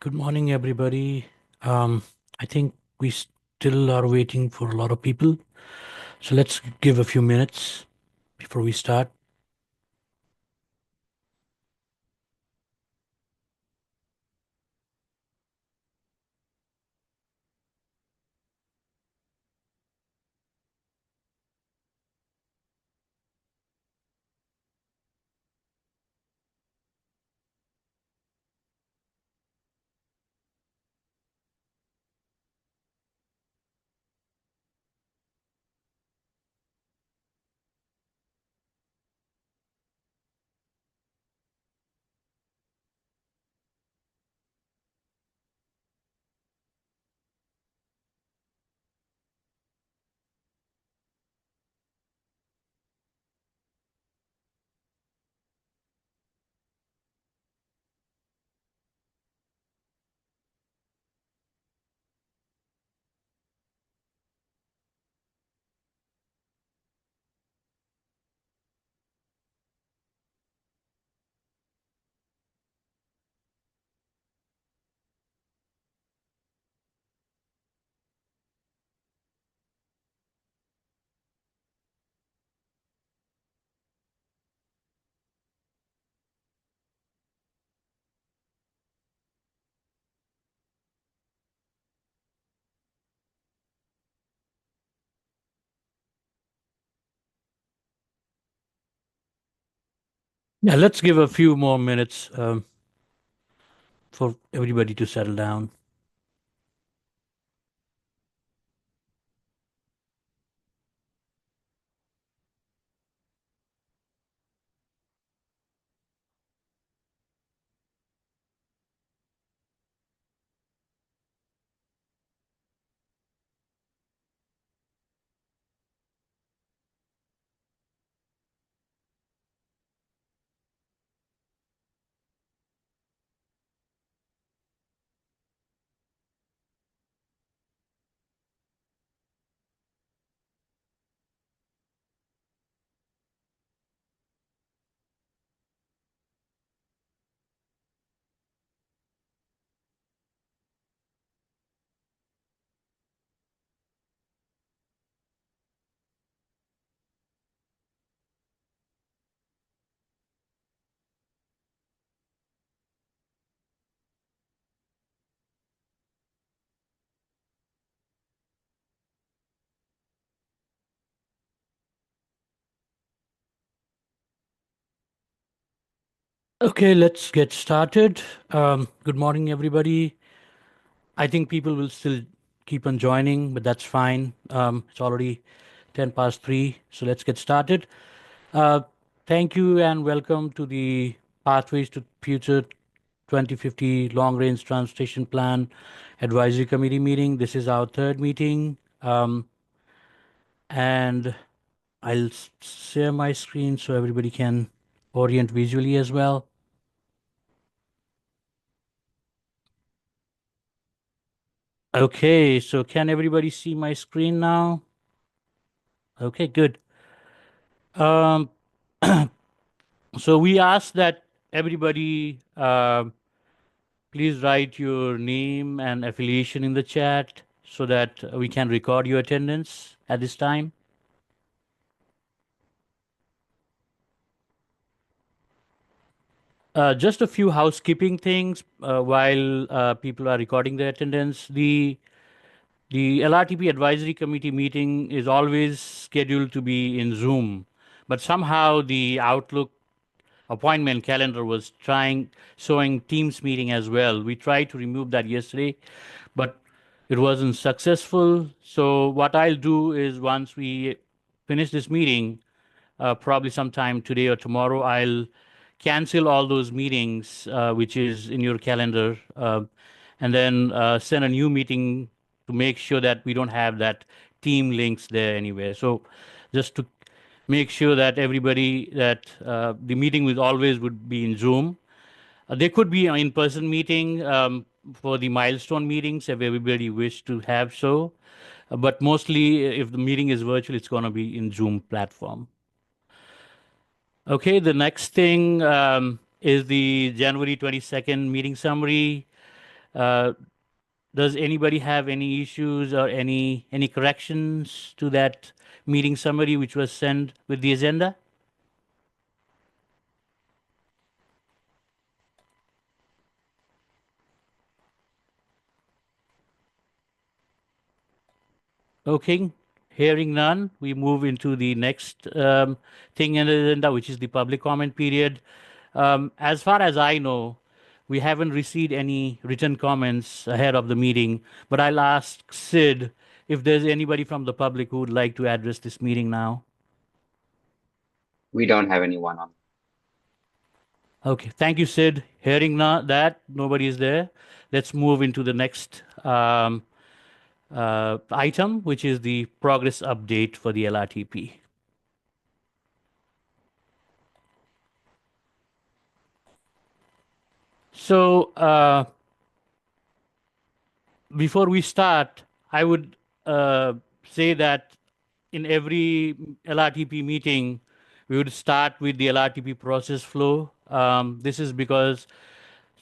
Good morning, everybody. I think we still are waiting for a lot of people. So let's give a few minutes before we start. Yeah, let's give a few more minutes for everybody to settle down. Okay, let's get started. Good morning, everybody. I think people will still keep on joining, but that's fine. It's already 10 past 3, so let's get started. Uh, Thank you and welcome to the Pathways to Future 2050 Long Range Transportation Plan Advisory Committee meeting. This is our third meeting, and I'll share my screen so everybody can orient visually as well. Okay, so can everybody see my screen now? Okay, good. Um, so we ask that everybody please write your name and affiliation in the chat so that we can record your attendance at this time. Just a few housekeeping things while people are recording their attendance. The LRTP Advisory Committee meeting is always scheduled to be in Zoom, but somehow the Outlook appointment calendar was showing Teams meeting as well. We tried to remove that yesterday, but it wasn't successful. So what I'll do is once we finish this meeting, probably sometime today or tomorrow, I'll cancel all those meetings, which is in your calendar, and then send a new meeting to make sure that we don't have that team links there anywhere. So just to make sure that everybody that the meeting will always would be in Zoom. There could be an in-person meeting for the milestone meetings if everybody wish to have so. But mostly, if the meeting is virtual, it's going to be in Zoom platform. Okay, the next thing is the January 22nd meeting summary. Uh, does anybody have any issues or any corrections to that meeting summary which was sent with the agenda? Okay, hearing none, we move into the next thing in the agenda, which is the public comment period. As far as I know, we haven't received any written comments ahead of the meeting, but I'll ask Sid if there's anybody from the public who would like to address this meeting now. We don't have anyone on. Okay, thank you, Sid. Hearing that nobody is there, let's move into the next item, which is the progress update for the LRTP. So, before we start, I would say that in every LRTP meeting, we would start with the LRTP process flow. This is because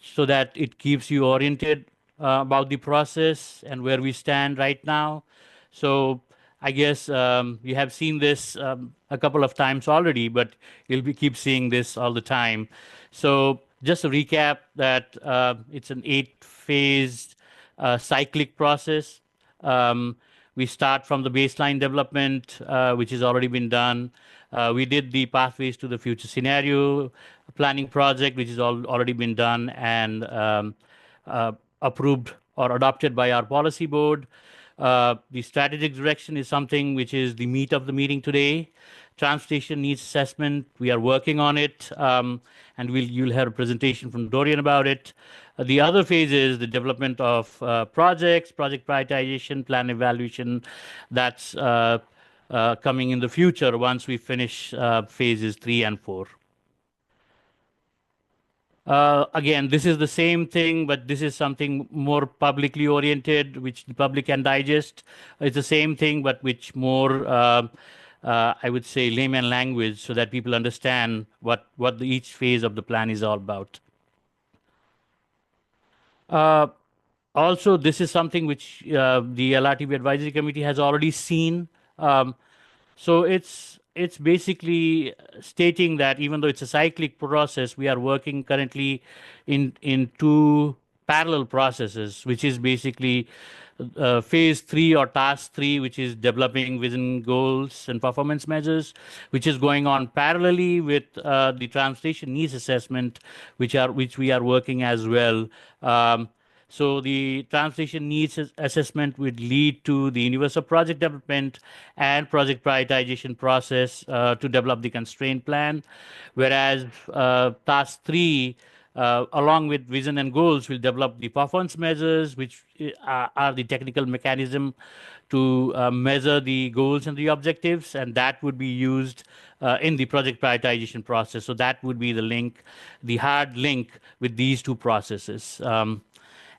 so that it keeps you oriented about the process and where we stand right now. So I guess you have seen this a couple of times already, but you'll keep seeing this all the time. So just to recap that it's an 8-phase cyclic process. Um, we start from the baseline development, which has already been done. We did the pathways to the future scenario planning project, which has already been done and approved or adopted by our policy board. The strategic direction is something which is the meat of the meeting today. Transportation needs assessment, we are working on it, and you'll have a presentation from Dorian about it. The other phase is the development of projects, project prioritization, plan evaluation. That's coming in the future once we finish phases 3 and 4. Again, this is the same thing, but this is something more publicly oriented, which the public can digest. It's the same thing, but which more, I would say, layman language, so that people understand what each phase of the plan is all about. Uh, Also, this is something which the LRTP Advisory Committee has already seen. Um, So it's basically stating that even though it's a cyclic process, we are working currently in two parallel processes, which is basically phase 3 or task 3, which is developing vision goals and performance measures, which is going on parallelly with the transportation needs assessment, which we are working as well. So the translation needs assessment would lead to the universal project development and project prioritization process to develop the constraint plan, whereas task 3, along with vision and goals, will develop the performance measures, which are the technical mechanism to measure the goals and the objectives, and that would be used in the project prioritization process. So that would be the link, the hard link with these two processes.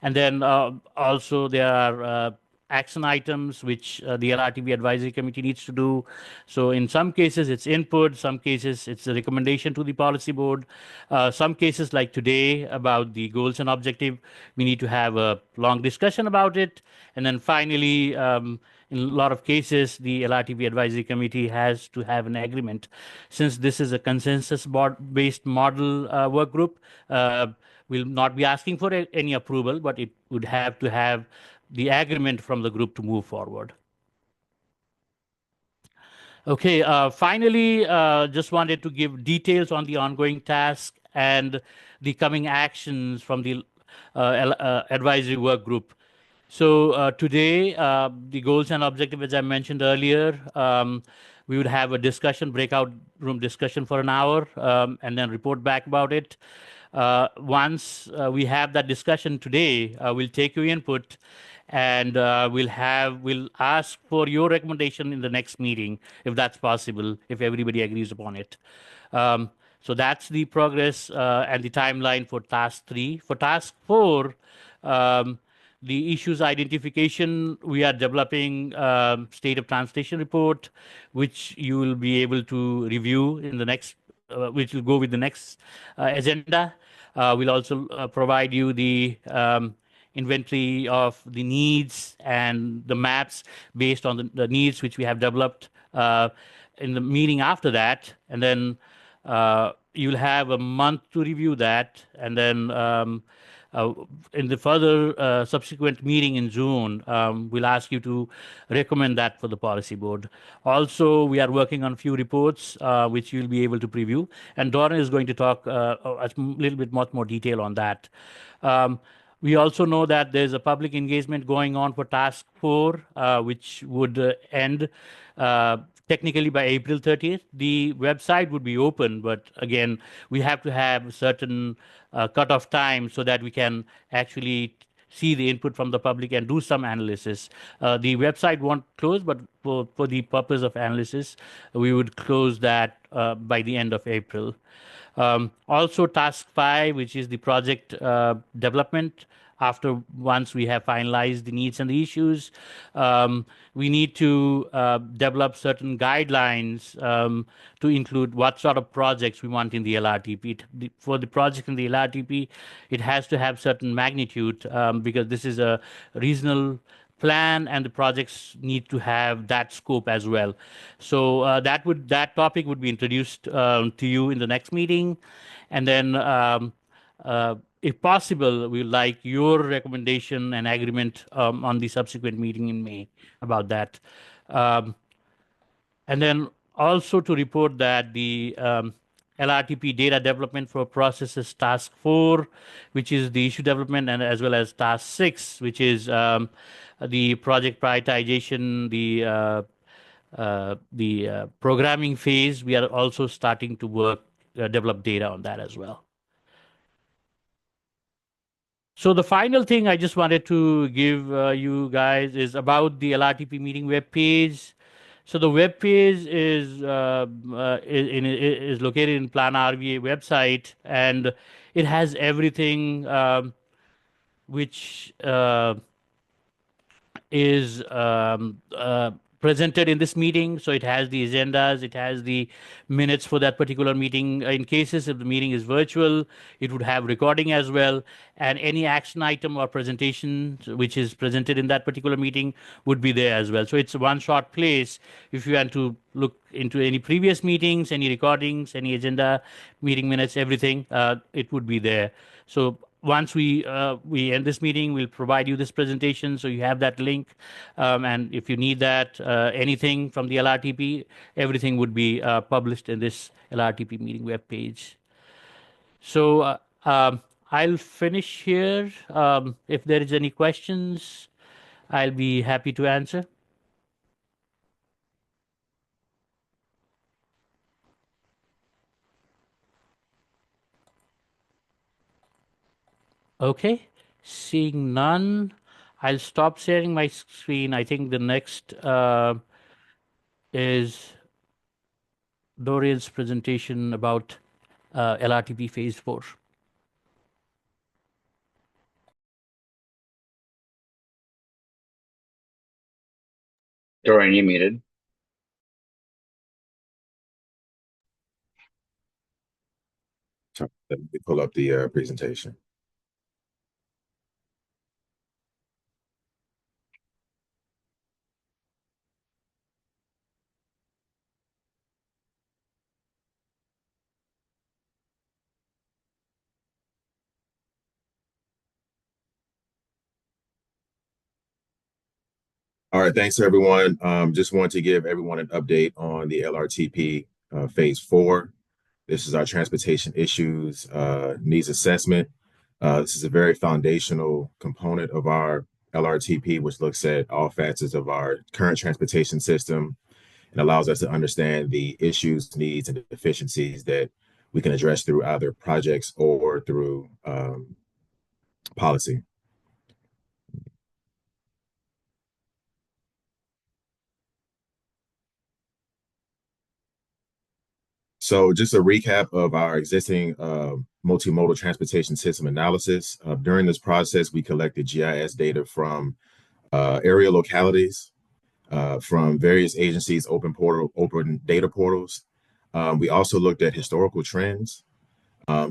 And then also there are action items which the LRTP Advisory Committee needs to do. So in some cases it's input, some cases it's a recommendation to the policy board. Some cases like today about the goals and objective, we need to have a long discussion about it. And then finally, in a lot of cases, the LRTP Advisory Committee has to have an agreement. Since this is a consensus-based model work group, will not be asking for any approval, but it would have to have the agreement from the group to move forward. Okay, finally, just wanted to give details on the ongoing task and the coming actions from the advisory work group. So today, the goals and objective, as I mentioned earlier, we would have a discussion, breakout room discussion for an hour, and then report back about it. Once we have that discussion today, we'll take your input and we'll ask for your recommendation in the next meeting, if that's possible, if everybody agrees upon it. So that's the progress and the timeline for task 3. For task 4, the issues identification, we are developing state of transportation report, which you will be able to review in the next, which will go with the next agenda. We'll also provide you the inventory of the needs and the maps based on the needs which we have developed in the meeting after that. And then you'll have a month to review that. And then uh, in the further subsequent meeting in June, we'll ask you to recommend that for the policy board. Also, we are working on a few reports which you'll be able to preview, and Donna is going to talk a little bit much more detail on that. Um, we also know that there's a public engagement going on for Task 4, which would end uh, technically by April 30th. The website would be open, but again, we have to have certain cutoff time so that we can actually see the input from the public and do some analysis. The website won't close, but for the purpose of analysis, we would close that by the end of April. Also, task 5, which is the project development. After once we have finalized the needs and the issues, we need to develop certain guidelines to include what sort of projects we want in the LRTP. For the project in the LRTP, it has to have certain magnitude because this is a regional plan and the projects need to have that scope as well. So that topic would be introduced to you in the next meeting, and then if possible, we would like your recommendation and agreement on the subsequent meeting in May about that. Um, and then also to report that the LRTP data development for processes task 4, which is the issue development, and as well as task 6, which is the project prioritization, the programming phase. We are also starting to work, develop data on that as well. So the final thing I just wanted to give you guys is about the LRTP meeting web page. So the web page is located in Plan RVA website, and it has everything which is presented in this meeting. So it has the agendas, it has the minutes for that particular meeting. In cases if the meeting is virtual, it would have recording as well, and any action item or presentation which is presented in that particular meeting would be there as well. So it's a one-shot place if you want to look into any previous meetings, any recordings, any agenda, meeting minutes, everything. It would be there. So once we end this meeting, we'll provide you this presentation, so you have that link. And if you need that, anything from the LRTP, everything would be published in this LRTP meeting web page. So I'll finish here. If there is any questions, I'll be happy to answer. Okay, seeing none, I'll stop sharing my screen. I think the next is Dorian's presentation about LRTP Phase 4. Dorian, you muted. Let me pull up the presentation. All right, thanks everyone. Just want to give everyone an update on the LRTP Phase 4. This is our transportation issues needs assessment. This is a very foundational component of our LRTP, which looks at all facets of our current transportation system and allows us to understand the issues, needs, and deficiencies that we can address through either projects or through policy. So just a recap of our existing multimodal transportation system analysis. During this process, we collected GIS data from area localities, from various agencies' open data portals. We also looked at historical trends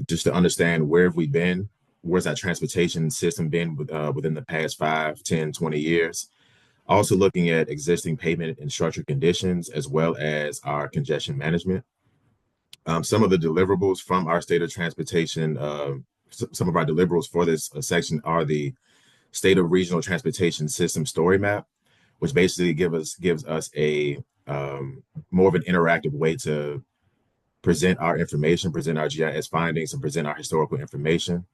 just to understand where have we been, where's that transportation system been within the past 5, 10, 20 years. Also looking at existing pavement and structure conditions, as well as our congestion management. Some of the deliverables from our state of transportation, some of our deliverables for this section are the state of regional transportation system story map, which basically gives us a more of an interactive way to present our information, present our GIS findings, and present our historical information.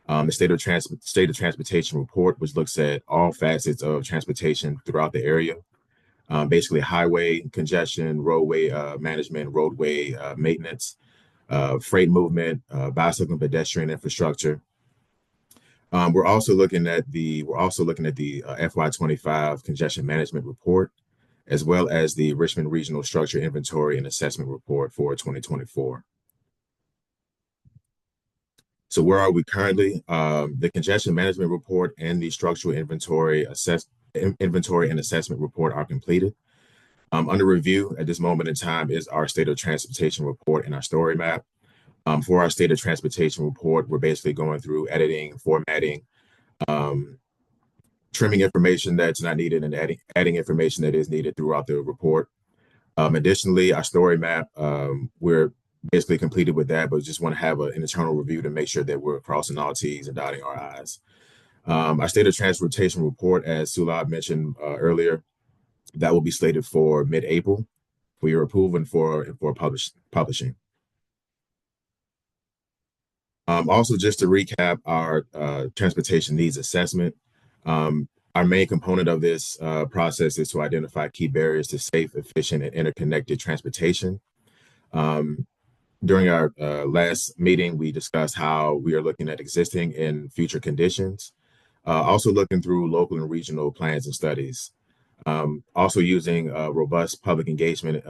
The state of transportation report, which looks at all facets of transportation throughout the area, basically highway congestion, roadway management, roadway maintenance, freight movement, bicycle and pedestrian infrastructure. We're also looking at the FY25 congestion management report, as well as the Richmond Regional Structure Inventory and Assessment Report for 2024. So where are we currently? The congestion management report and the structural inventory and assessment report are completed. Under review at this moment in time is our state of transportation report and our story map. For our state of transportation report, we're basically going through editing, formatting, trimming information that's not needed, and adding information that is needed throughout the report. Additionally, our story map, we're basically completed with that, but just want to have an internal review to make sure that we're crossing all T's and dotting our I's. Our state of transportation report, as Sulab mentioned earlier, that will be slated for mid-April for your approval and for publishing. Also, just to recap our transportation needs assessment, our main component of this process is to identify key barriers to safe, efficient, and interconnected transportation. During our last meeting, we discussed how we are looking at existing and future conditions, also looking through local and regional plans and studies, also using a robust public engagement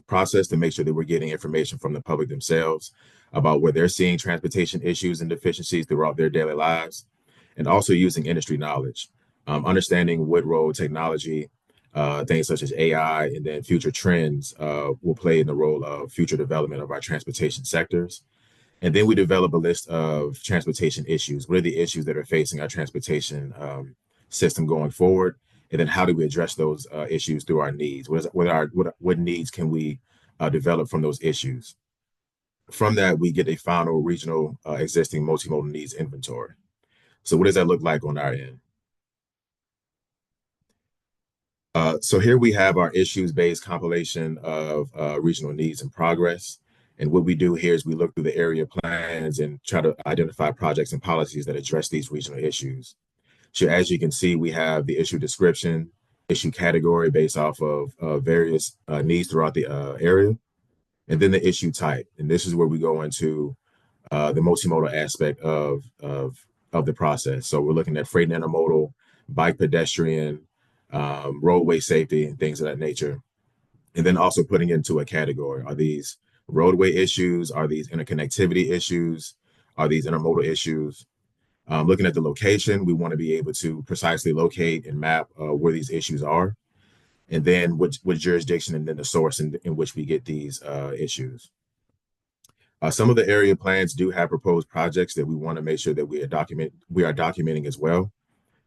process to make sure that we're getting information from the public themselves about where they're seeing transportation issues and deficiencies throughout their daily lives, and also using industry knowledge, understanding what role technology, things such as AI, and then future trends will play in the role of future development of our transportation sectors. And then we develop a list of transportation issues. What are the issues that are facing our transportation system going forward? And then how do we address those issues through our needs? What needs can we develop from those issues? From that, we get a final regional existing multimodal needs inventory. So what does that look like on our end? So here we have our issues-based compilation of regional needs and progress. And what we do here is we look through the area plans and try to identify projects and policies that address these regional issues. So as you can see, we have the issue description, issue category based off of various needs throughout the area, and then the issue type. And this is where we go into the multimodal aspect of the process. So we're looking at freight and intermodal, bike pedestrian, roadway safety, and things of that nature. And then also putting into a category. Are these roadway issues? Are these interconnectivity issues? Are these intermodal issues? Looking at the location, we want to be able to precisely locate and map where these issues are, and then which jurisdiction, and then the source in which we get these issues. Some of the area plans do have proposed projects that we want to make sure that we are documenting as well.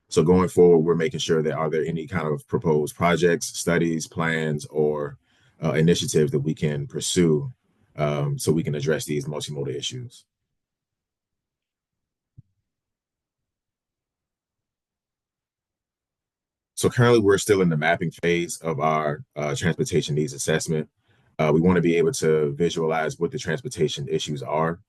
So going forward, we're making sure that are there any kind of proposed projects, studies, plans, or initiatives that we can pursue so we can address these multimodal issues. So currently, we're still in the mapping phase of our transportation needs assessment. We want to be able to visualize what the transportation issues are,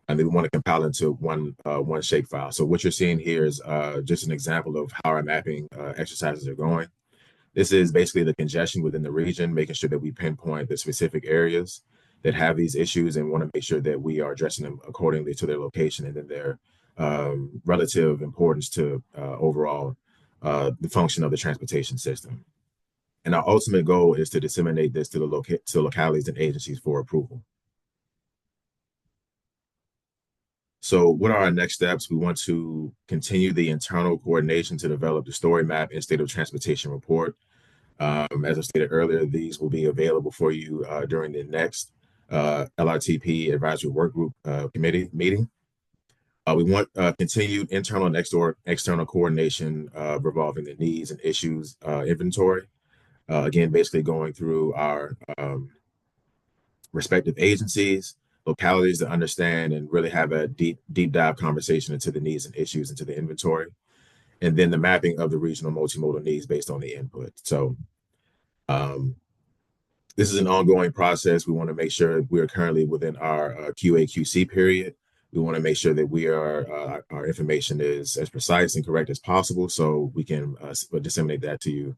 and then we want to compile into one shapefile. So what you're seeing here is just an example of how our mapping exercises are going. This is basically the congestion within the region, making sure that we pinpoint the specific areas that have these issues and want to make sure that we are addressing them accordingly to their location and then their relative importance to overall the function of the transportation system. And our ultimate goal is to disseminate this to the localities and agencies for approval. So what are our next steps? We want to continue the internal coordination to develop the story map and state of transportation report. As I stated earlier, these will be available for you during the next LRTP Advisory Workgroup committee meeting. We want continued internal and external coordination revolving the needs and issues inventory. Again, basically going through our respective agencies, localities to understand and really have a deep dive conversation into the needs and issues into the inventory. And then the mapping of the regional multimodal needs based on the input. So this is an ongoing process. We want to make sure we are currently within our QA/QC period. We want to make sure that we are our information is as precise and correct as possible, so we can disseminate that to you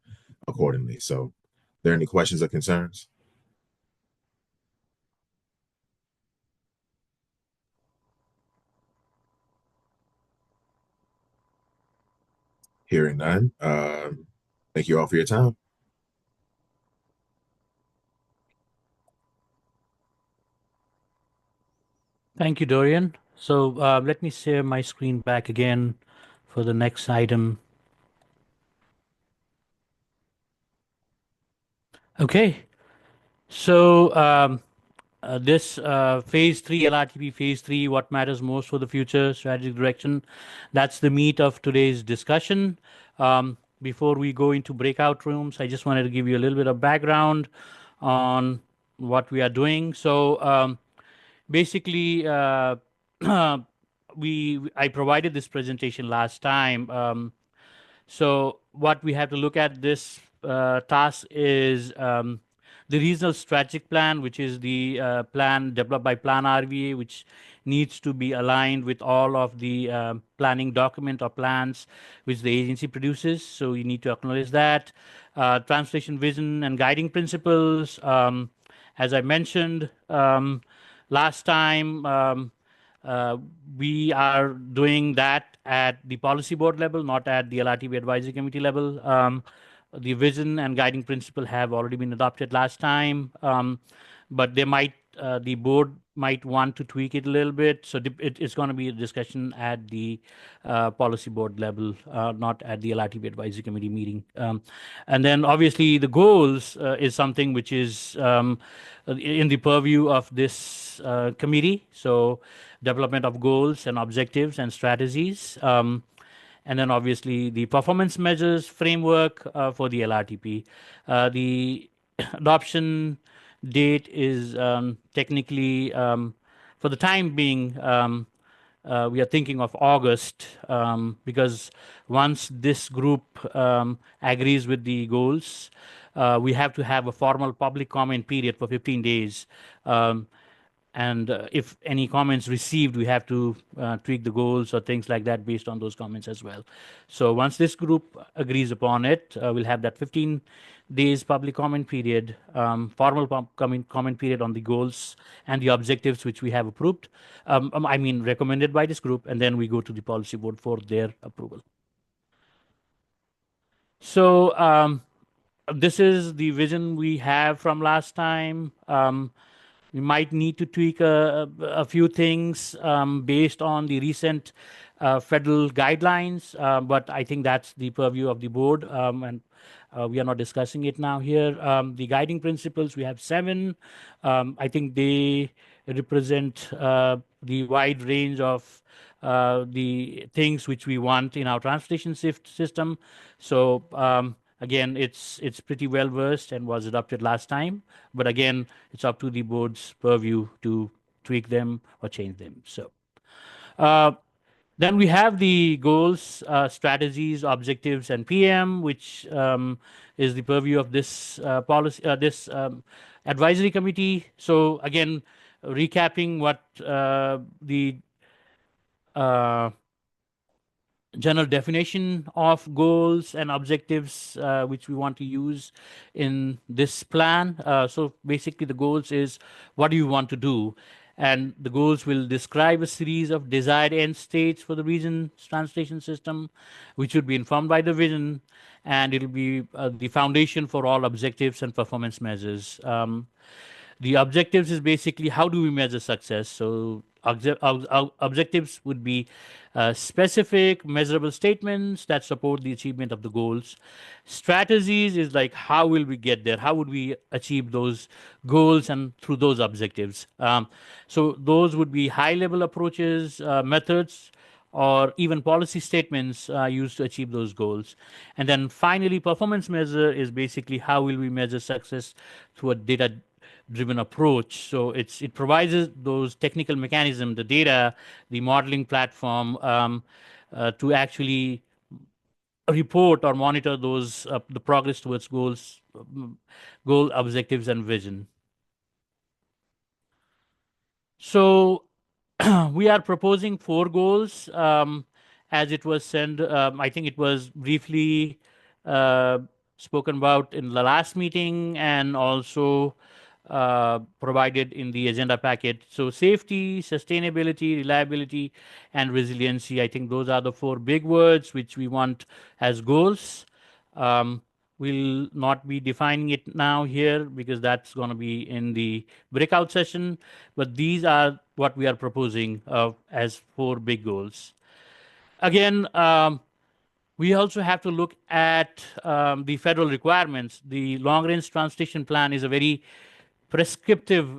accordingly. So, are there any questions or concerns? Hearing none. Thank you all for your time. Thank you, Dorian. So let me share my screen back again for the next item. Okay. So this phase 3, LRTP phase 3, what matters most for the future strategic direction, that's the meat of today's discussion. Before we go into breakout rooms, I just wanted to give you a little bit of background on what we are doing. So basically, I provided this presentation last time. So what we have to look at this task is the regional strategic plan, which is the plan developed by Plan RVA, which needs to be aligned with all of the planning document or plans which the agency produces. So you need to acknowledge that. Translation vision and guiding principles. As I mentioned last time, we are doing that at the policy board level, not at the LRTP advisory committee level. The vision and guiding principle have already been adopted last time, but the board might want to tweak it a little bit. So it's going to be a discussion at the policy board level, not at the LRTP advisory committee meeting. And then obviously the goals is something which is in the purview of this committee. So development of goals and objectives and strategies. And then obviously the performance measures framework for the LRTP. The adoption date is technically, for the time being, we are thinking of August because once this group agrees with the goals, we have to have a formal public comment period for 15 days. And if any comments received, we have to tweak the goals or things like that based on those comments as well. So once this group agrees upon it, we'll have that 15 days public comment period, formal comment period on the goals and the objectives which we have approved, recommended by this group, and then we go to the policy board for their approval. So this is the vision we have from last time. We might need to tweak a few things based on the recent federal guidelines, but I think that's the purview of the board, and we are not discussing it now here. The guiding principles, we have 7. I think they represent the wide range of the things which we want in our transportation system. So again, it's pretty well versed and was adopted last time. But again, it's up to the board's purview to tweak them or change them. So then we have the goals, strategies, objectives, and PM, which is the purview of this policy, this advisory committee. So again, recapping what the general definition of goals and objectives which we want to use in this plan. So basically the goals is what do you want to do, and the goals will describe a series of desired end states for the region's transportation system, which would be informed by the vision, and it'll be the foundation for all objectives and performance measures. The objectives is basically how do we measure success. So objectives would be specific, measurable statements that support the achievement of the goals. Strategies is like how will we get there? How would we achieve those goals and through those objectives? So those would be high-level approaches, methods or even policy statements used to achieve those goals. And then finally, performance measure is basically how will we measure success through a data-driven approach. So it provides us those technical mechanism, the data, the modeling platform to actually report or monitor those the progress towards goal objectives and vision. So we are proposing 4 goals as it was sent. I think it was briefly uh, spoken about in the last meeting and also provided in the agenda packet. So safety, sustainability, reliability, and resiliency. I think those are the 4 big words which we want as goals. We'll not be defining it now here because that's going to be in the breakout session. But these are what we are proposing as 4 big goals. Again, we also have to look at the federal requirements. The long-range transportation plan is a very prescriptive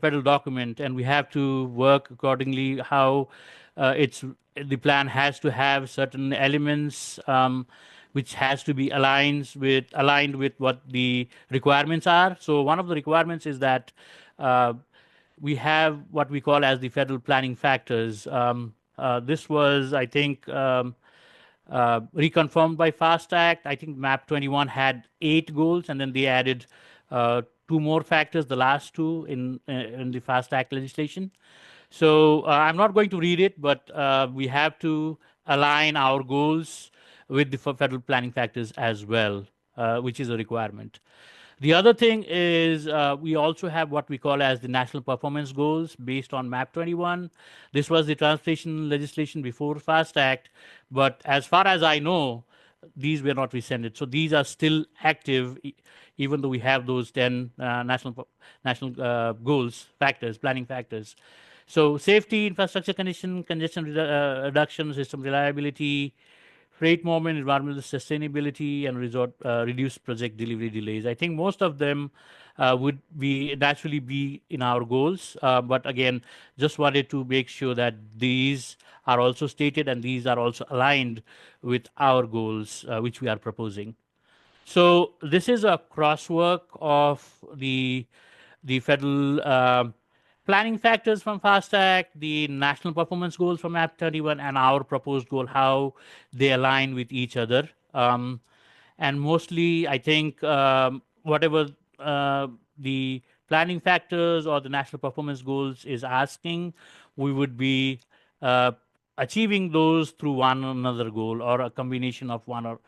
federal document, and we have to work accordingly. How the plan has to have certain elements which has to be aligned with what the requirements are. So one of the requirements is that we have what we call as the federal planning factors. This was, I think, reconfirmed by FAST Act. I think MAP 21 had 8 goals, and then they added 2 more factors, the last 2 in the FAST Act legislation. So I'm not going to read it, but we have to align our goals with the federal planning factors as well, which is a requirement. The other thing is we also have what we call as the national performance goals based on MAP 21. This was the transportation legislation before FAST Act, but as far as I know, these were not rescinded. So these are still active, even though we have those 10 national goals, factors, planning factors. So safety, infrastructure congestion reduction, system reliability, freight movement, environmental sustainability, and reduce project delivery delays. I think most of them would be naturally be in our goals, but again, just wanted to make sure that these are also stated and these are also aligned with our goals, which we are proposing. So this is a crosswork of the federal planning factors from FAST Act, the national performance goals from MAP 31, and our proposed goal, how they align with each other. And mostly, I think whatever the planning factors or the national performance goals is asking, we would be achieving those through one another goal or a combination of one or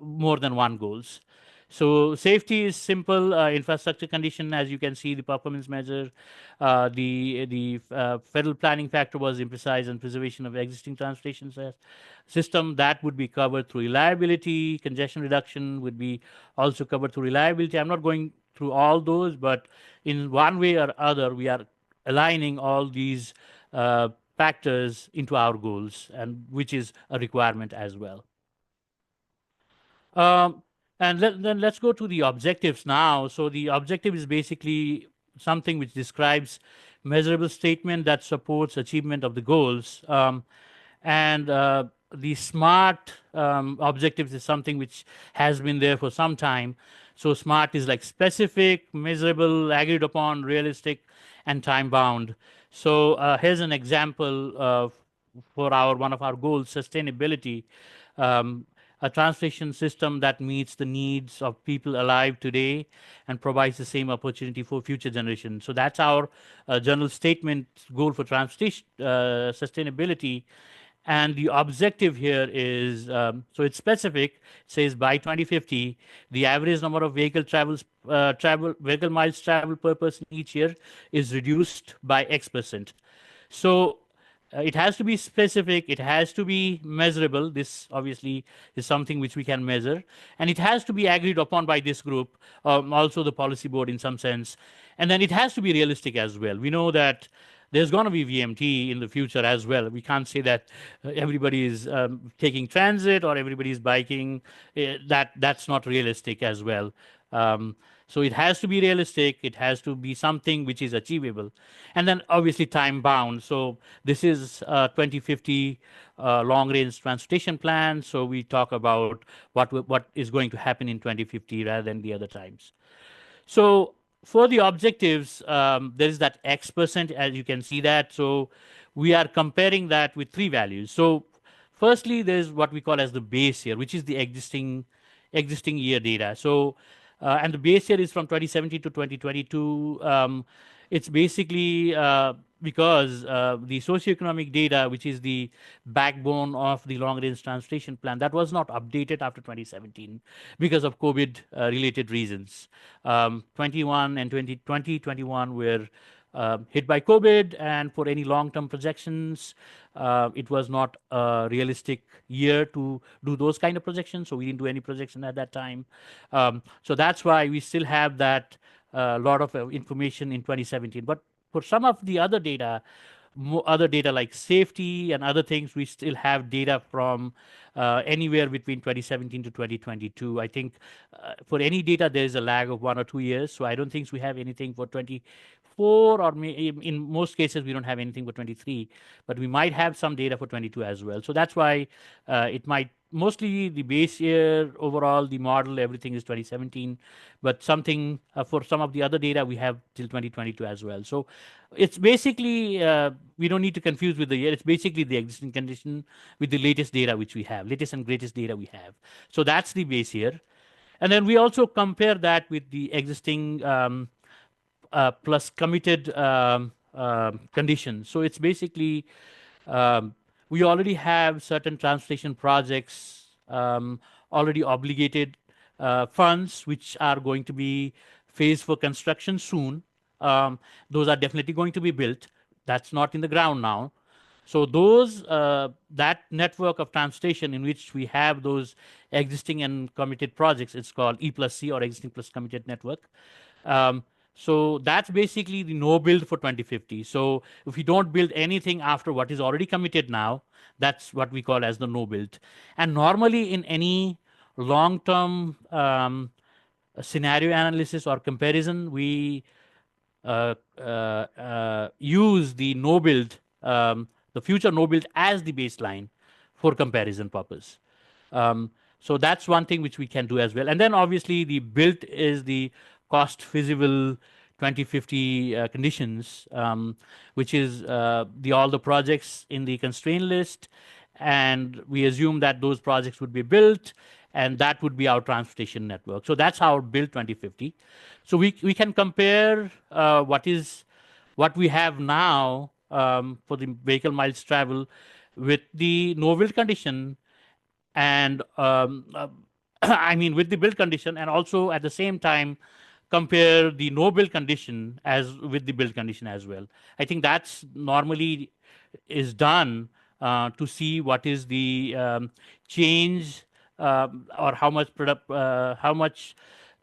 more than one goals. So safety is simple. Infrastructure condition, as you can see, the performance measure, the federal planning factor was emphasized on preservation of existing transportation system. That would be covered through reliability. Congestion reduction would be also covered through reliability. I'm not going through all those, but in one way or other, we are aligning all these factors into our goals, and which is a requirement as well. And then let's go to the objectives now. So the objective is basically something which describes measurable statement that supports achievement of the goals. And the SMART objectives is something which has been there for some time. So SMART is like specific, measurable, agreed upon, realistic, and time bound. So here's an example for one of our goals, sustainability. A transportation system that meets the needs of people alive today and provides the same opportunity for future generations. So that's our general statement goal for transportation sustainability. And the objective here is, so it's specific, it says by 2050, the average number of vehicle miles traveled per person each year is reduced by X%. So it has to be specific, it has to be measurable. This obviously is something which we can measure, and it has to be agreed upon by this group, also the policy board in some sense. And then it has to be realistic as well. We know that there's going to be VMT in the future as well. We can't say that everybody is taking transit or everybody is biking. That's not realistic as well. So it has to be realistic. It has to be something which is achievable, and then obviously time bound. So this is 2050 long range transportation plan. So we talk about what is going to happen in 2050 rather than the other times. So for the objectives, there is that X%, as you can see that. So we are comparing that with three values. So firstly, there's what we call as the base year, which is the existing year data. So and the base year is from 2017 to 2022. It's basically because the socioeconomic data, which is the backbone of the long-range transportation plan, that was not updated after 2017 because of COVID-related reasons. 21 and 2021 were hit by COVID, and for any long-term projections, it was not a realistic year to do those kind of projections. So we didn't do any projection at that time. So that's why we still have that lot of information in 2017. But for some of the other data, other data like safety and other things, we still have data from anywhere between 2017 to 2022. I think for any data, there is a lag of 1 or 2 years. So I don't think we have anything for 24, or in most cases, we don't have anything for 23, but we might have some data for 22 as well. So that's why it might mostly the base year overall, the model, everything is 2017, but something for some of the other data we have till 2022 as well. So it's basically we don't need to confuse with the year. It's basically the existing condition with the latest data which we have, latest and greatest data we have. So that's the base year, and then we also compare that with the existing plus committed conditions. So it's basically we already have certain transportation projects already obligated funds which are going to be phased for construction soon. Those are definitely going to be built. That's not in the ground now. So those that network of transportation in which we have those existing and committed projects, it's called E plus C, or existing plus committed network. So that's basically the no build for 2050. So if we don't build anything after what is already committed now, that's what we call as the no build. And normally in any long-term scenario analysis or comparison, we use the no build, the future no build, as the baseline for comparison purpose. So that's one thing which we can do as well. And then obviously the built is the cost feasible 2050 conditions, which is all the projects in the constraint list, and we assume that those projects would be built, and that would be our transportation network. So that's our build 2050. So we can compare what we have now for the vehicle miles travel with the no build condition, and I mean with the build condition, and also at the same time compare the no build condition as with the build condition as well. I think that's normally is done to see what is the change or how much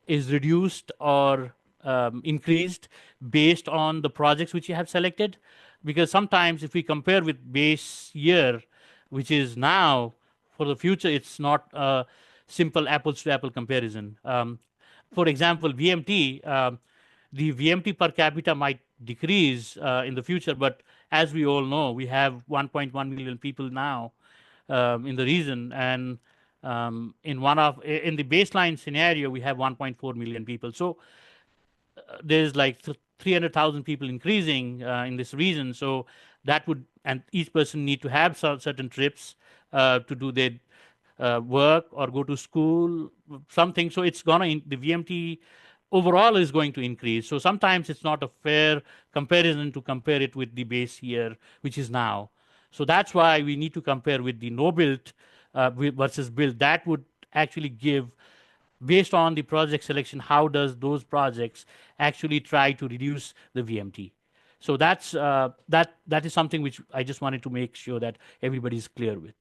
is reduced or increased based on the projects which you have selected. Because sometimes if we compare with base year, which is now, for the future, it's not a simple apples to apple comparison. For example, VMT, the VMT per capita might decrease in the future, but as we all know, we have 1.1 million people now in the region, and in the baseline scenario, we have 1.4 million people. So there's like 300,000 people increasing in this region. So that would, and each person need to have certain trips to do their work or go to school, something. So it's the VMT overall is going to increase. So sometimes it's not a fair comparison to compare it with the base year, which is now. So that's why we need to compare with the no build versus build. That would actually give, based on the project selection, how does those projects actually try to reduce the VMT. So that's that is something which I just wanted to make sure that everybody's clear with.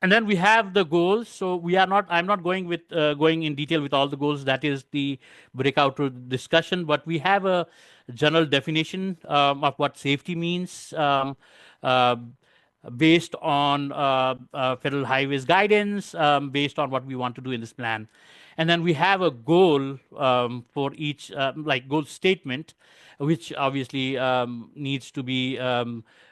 And then we have the goals. So I'm not going in detail with all the goals. That is the breakout discussion, but we have a general definition of what safety means. based on Federal Highways guidance, based on what we want to do in this plan. And then we have a goal for each, like goal statement, which obviously needs to be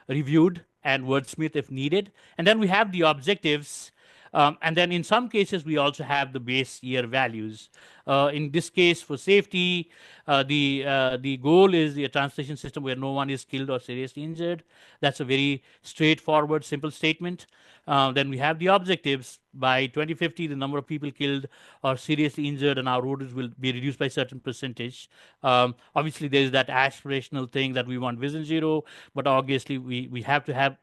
reviewed and wordsmith if needed. And then we have the objectives. And then in some cases, we also have the base year values. In this case, for safety, the goal is the transportation system where no one is killed or seriously injured. That's a very straightforward, simple statement. Then we have the objectives. By 2050, the number of people killed or seriously injured on our roads will be reduced by a certain percentage. Obviously, there is that aspirational thing that we want vision zero, but obviously we have to have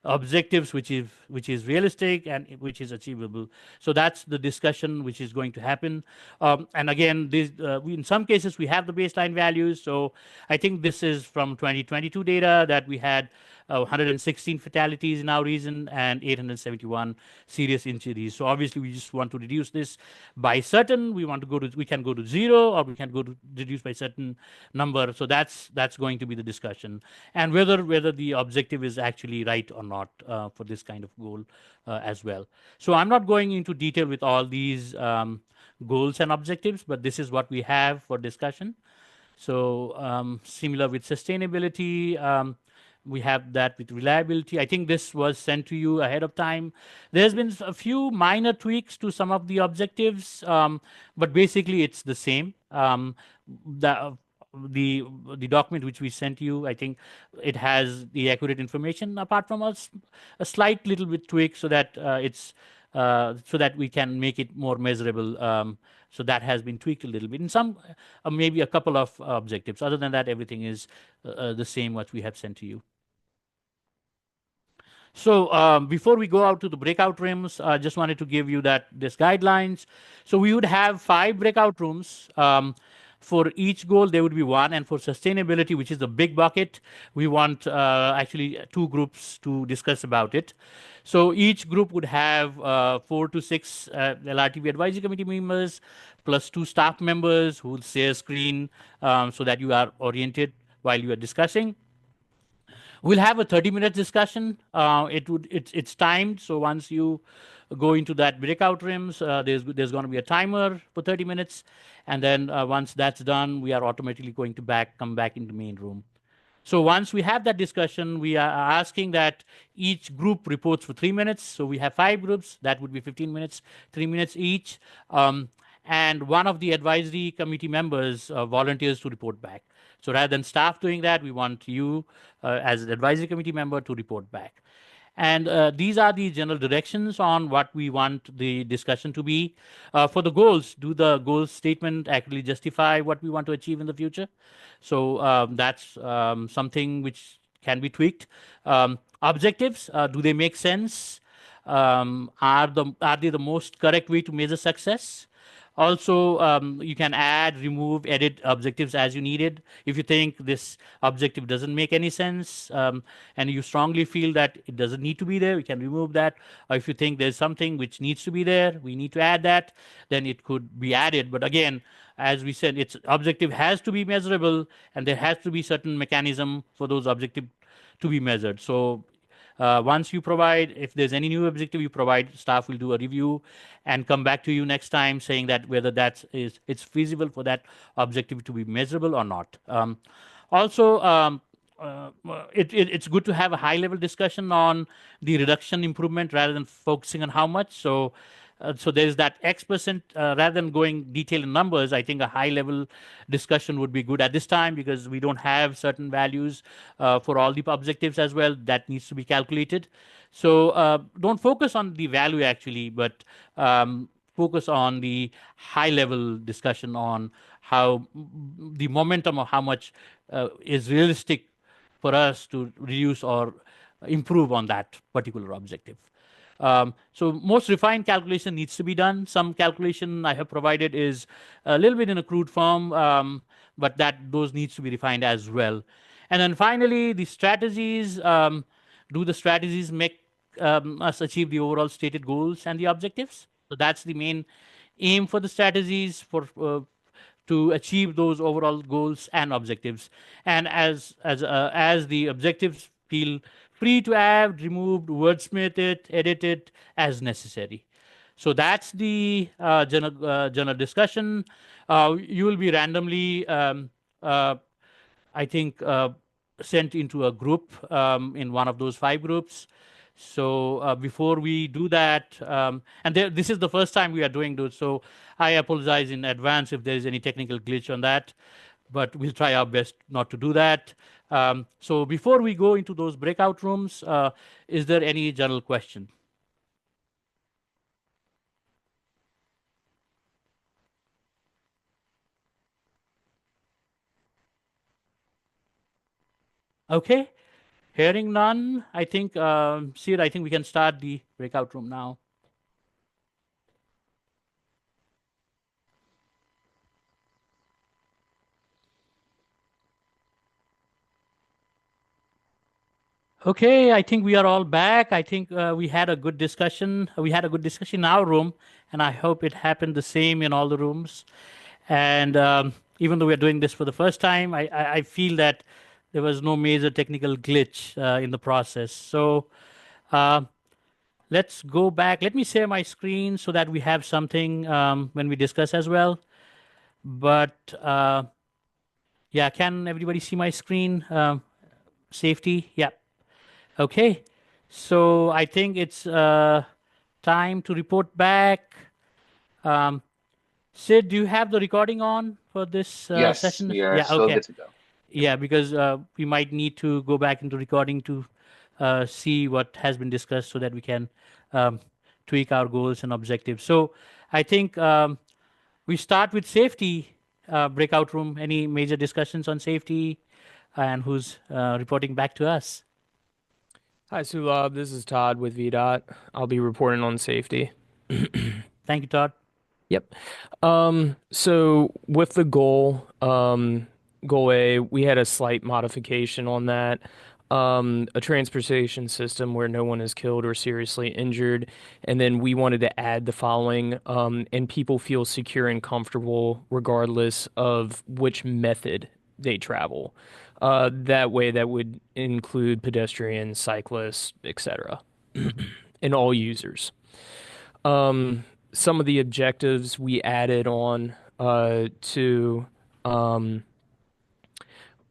objectives which is realistic and which is achievable. So that's the discussion which is going to happen. And again, in some cases we have the baseline values. So I think this is from 2022 data that we had 116 fatalities in our region and 871 serious injuries. So obviously we just want to reduce this by certain. We can go to zero, or we can go to reduce by certain number. So that's going to be the discussion, and whether the objective is actually right or not for this kind of goal as well. So I'm not going into detail with all these goals and objectives, but this is what we have for discussion. So similar with sustainability, we have that with reliability. I think this was sent to you ahead of time. There's been a few minor tweaks to some of the objectives, but basically it's the same. The document which we sent you, I think it has the accurate information apart from a slight little bit tweak so that so that we can make it more measurable. So that has been tweaked a little bit in some, maybe a couple of objectives. Other than that, everything is the same what we have sent to you. So before we go out to the breakout rooms, I just wanted to give you this guidelines. So we would have 5 breakout rooms. For each goal, there would be 1. And for sustainability, which is the big bucket, we want actually 2 groups to discuss about it. So each group would have 4 to 6 LRTP Advisory Committee members, plus 2 staff members who will share screen so that you are oriented while you are discussing. We'll have a 30-minute discussion. It's timed, so once you go into that breakout rooms, there's going to be a timer for 30 minutes, and then once that's done, we are automatically going to come back into the main room. So once we have that discussion, we are asking that each group reports for 3 minutes. So we have 5 groups. That would be 15 minutes, 3 minutes each. And one of the advisory committee members volunteers to report back. So rather than staff doing that, we want you as an advisory committee member to report back. And these are the general directions on what we want the discussion to be. For the goals, do the goal statement actually justify what we want to achieve in the future? So that's something which can be tweaked. Objectives, do they make sense? Are they the most correct way to measure success? Also, you can add, remove, edit objectives as you needed. If you think this objective doesn't make any sense and you strongly feel that it doesn't need to be there, you can remove that. Or if you think there's something which needs to be there, we need to add that, then it could be added. But again, as we said, its objective has to be measurable, and there has to be certain mechanism for those objectives to be measured. So once you provide, if there's any new objective you provide, staff will do a review and come back to you next time saying that whether it's feasible for that objective to be measurable or not. Also, it's good to have a high-level discussion on the reduction improvement rather than focusing on how much. So there's that X%, rather than going detail in numbers. I think a high-level discussion would be good at this time because we don't have certain values for all the objectives as well. That needs to be calculated. So don't focus on the value actually, but focus on the high-level discussion on how the momentum of how much is realistic for us to reduce or improve on that particular objective. So most refined calculation needs to be done. Some calculation I have provided is a little bit in a crude form, but those needs to be refined as well. And then finally, the strategies. Do the strategies make us achieve the overall stated goals and the objectives? So that's the main aim for the strategies to achieve those overall goals and objectives. And as the objectives feel free to add, removed, wordsmith it, edit it as necessary. So that's the general discussion. You will be randomly, I think, sent into a group in one of those 5 groups. So before we do that, and this is the first time we are doing this, so I apologize in advance if there is any technical glitch on that, but we'll try our best not to do that. So before we go into those breakout rooms, is there any general question? Okay, hearing none, I think, Sid, I think we can start the breakout room now. Okay, I think we are all back. I think we had a good discussion. We had a good discussion in our room, and I hope it happened the same in all the rooms. And even though we're doing this for the first time, I feel that there was no major technical glitch in the process. So uh, let's go back. Let me share my screen so that we have something when we discuss as well. But yeah, can everybody see my screen? Safety? Yeah. Okay. So I think it's time to report back. Um, Sid, do you have the recording on for this Yes, session? we are Yeah, still okay. good to go. Yeah, because we might need to go back into recording to see what has been discussed so that we can um, tweak our goals and objectives. So I think we start with safety breakout room. Any major discussions on safety and who's reporting back to us? Hi, Sulab. This is Todd with VDOT. I'll be reporting on safety. Thank you, Todd. Yep. So with the goal A, we had a slight modification on that. A transportation system where no one is killed or seriously injured. And then we wanted to add the following, and people feel secure and comfortable regardless of which method they travel. That way, that would include pedestrians, cyclists, etc., and all users. Some of the objectives we added on to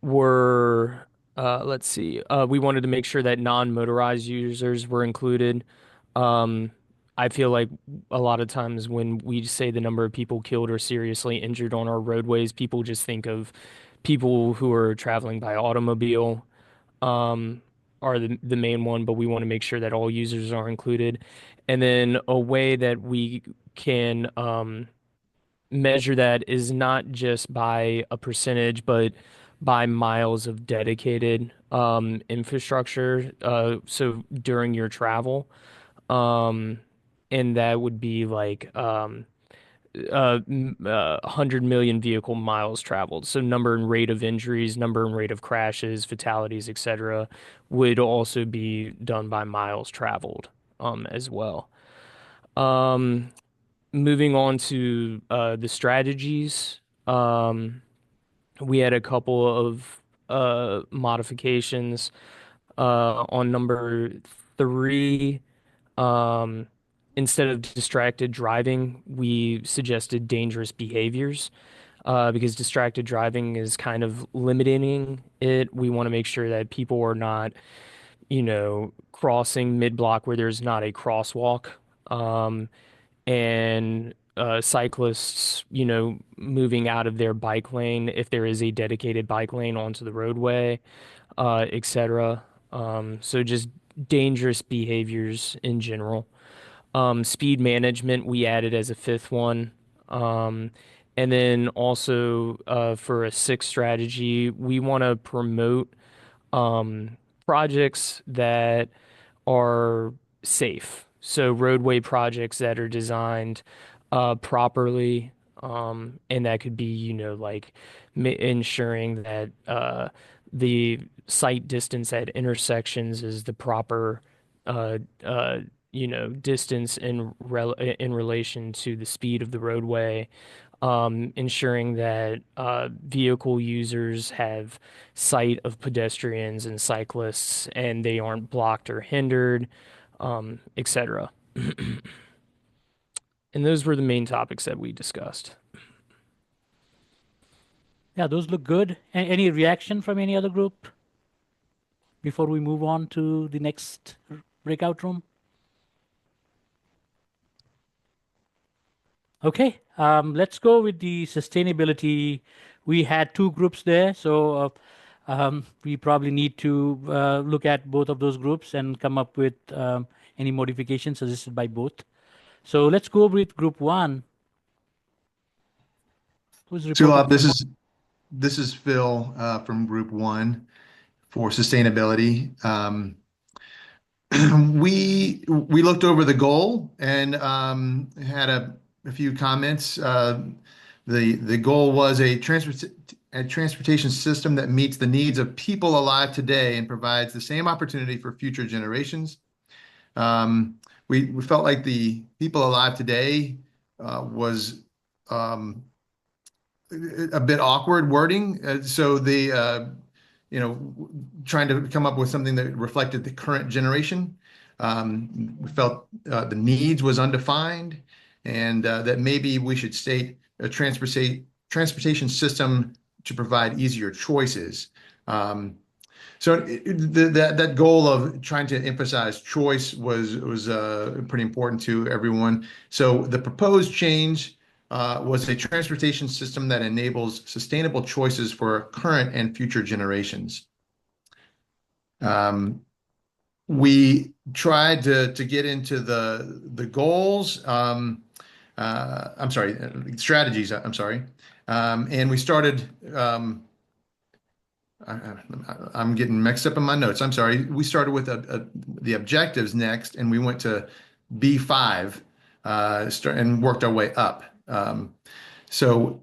were let's see, we wanted to make sure that non-motorized users were included. I feel like a lot of times when we say the number of people killed or seriously injured on our roadways, people just think of people who are traveling by automobile um, are the main one, but we want to make sure that all users are included. And then a way that we can measure that is not just by a percentage, but by miles of dedicated infrastructure. So during your travel, um, and that would be like 100 million vehicle miles traveled. So number and rate of injuries, number and rate of crashes, fatalities, etc., would also be done by miles traveled as well. Um, Moving on to the strategies, we had a couple of modifications on number 3. Um, Instead of distracted driving, we suggested dangerous behaviors because distracted driving is kind of limiting it. We want to make sure that people are not, crossing mid-block where there's not a crosswalk. And cyclists, moving out of their bike lane if there is a dedicated bike lane onto the roadway, etc. So just dangerous behaviors in general. Speed management we added as a 5th one. And then also for a 6th strategy, we want to promote projects that are safe. So roadway projects that are designed properly, and that could be, like ensuring that the sight distance at intersections is the proper, distance in relation to the speed of the roadway. ensuring that vehicle users have sight of pedestrians and cyclists and they aren't blocked or hindered, etc. And those were the main topics that we discussed. Yeah, those look good. Any reaction from any other group before we move on to the next breakout room? Okay, let's go with the sustainability. We had two groups there, so we probably need to look at both of those groups and come up with any modifications suggested by both. So let's go with group one. Who's reporting? Sulab, this is Phil from Group One for sustainability. We looked over the goal and had a few comments. The goal was a transportation system that meets the needs of people alive today and provides the same opportunity for future generations. We felt like the people alive today was a bit awkward wording. So trying to come up with something that reflected the current generation. We felt the needs was undefined, and that maybe we should state a transportation system to provide easier choices. So that goal of trying to emphasize choice was pretty important to everyone. So the proposed change was a transportation system that enables sustainable choices for current and future generations. We tried to get into the goals. Strategies. I'm sorry, and we started. I'm getting mixed up in my notes. I'm sorry. We started with the objectives next, and we went to B5 and worked our way up. So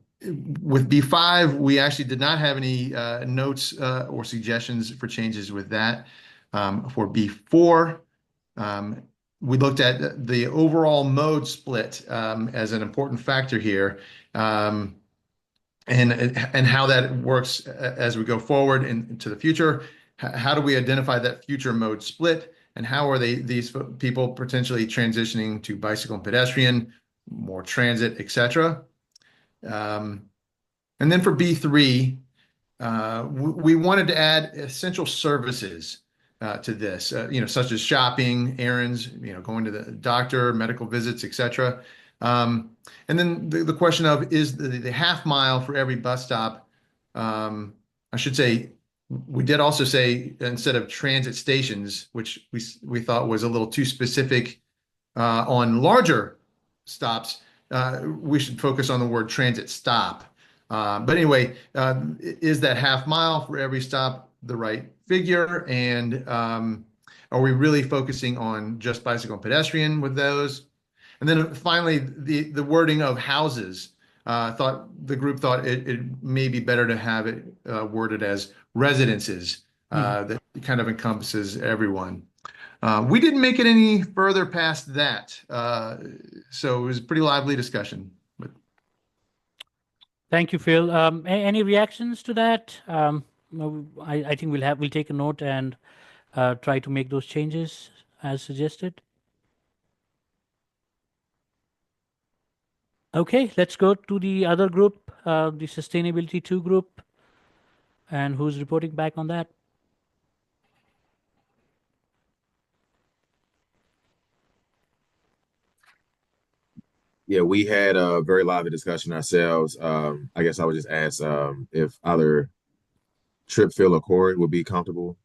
with B5, we actually did not have any notes or suggestions for changes with that. For B4, we looked at the overall mode split as an important factor here. And how that works as we go forward into the future. How do we identify that future mode split? And how are these people potentially transitioning to bicycle and pedestrian, more transit, etc.? And then for B3, we wanted to add essential services to this, such as shopping, errands, going to the doctor, medical visits, etc. And then the question of is the half mile for every bus stop. I should say, we did also say instead of transit stations, which we thought was a little too specific on larger stops, we should focus on the word transit stop. But anyway, is that half mile for every stop the right figure? And are we really focusing on just bicycle and pedestrian with those? And then finally, the wording of houses. The group thought it may be better to have it worded as residences. That kind of encompasses everyone. We didn't make it any further past that, so it was a pretty lively discussion. But Thank you, Phil. Any reactions to that? I think we'll take a note and try to make those changes as suggested. Okay, let's go to the other group, the Sustainability 2 group. And who's reporting back on that? Yeah, we had a very lively discussion ourselves. I guess I would just ask if either Trip, Phil, or Corey would be comfortable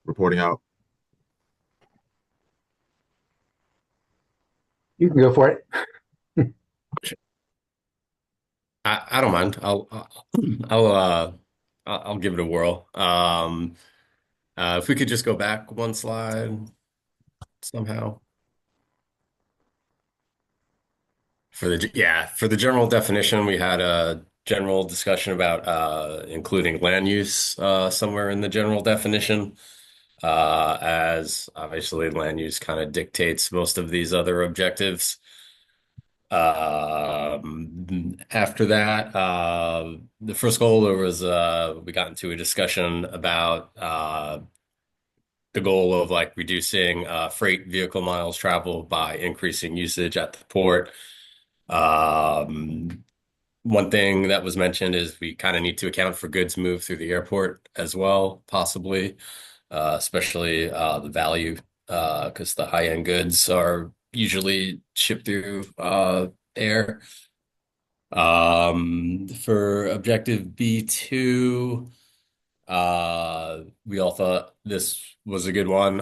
reporting out. You can go for it. I don't mind. I'll give it a whirl. If we could just go back one slide somehow. For the general definition, we had a general discussion about including land use somewhere in the general definition, as obviously land use kind of dictates most of these other objectives. After that, the first goal there was we got into a discussion about the goal of like reducing freight vehicle miles traveled by increasing usage at the port. Um, One thing that was mentioned is we kind of need to account for goods moved through the airport as well, possibly, especially the value, because the high-end goods are usually shipped through air. For objective B2, we all thought this was a good one.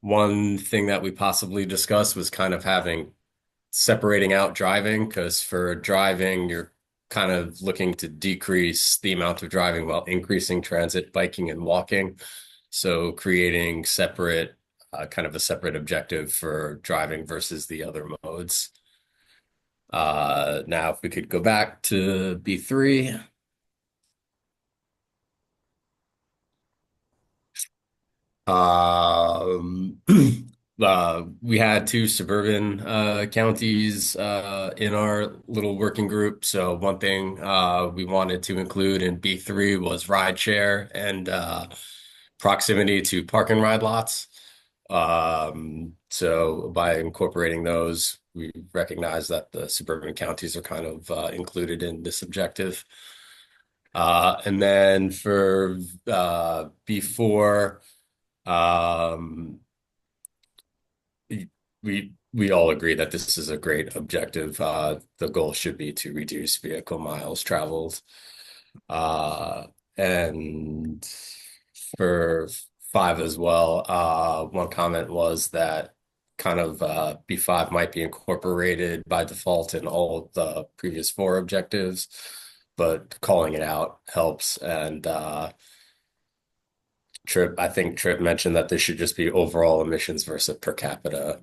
One thing that we possibly discussed was kind of having separating out driving, because for driving, you're kind of looking to decrease the amount of driving while increasing transit, biking, and walking. So creating separate, kind of a separate objective for driving versus the other modes. Now, if we could go back to B3. Um, we had two suburban counties in our little working group. So one thing we wanted to include in B3 was rideshare and proximity to park and ride lots. So by incorporating those, we recognize that the suburban counties are kind of included in this objective. And then for B4, um, we all agree that this is a great objective. The goal should be to reduce vehicle miles traveled. Uh, and for 5 as well, one comment was that kind of B5 might be incorporated by default in all of the previous 4 objectives, but calling it out helps. And I think Trip mentioned that this should just be overall emissions versus per capita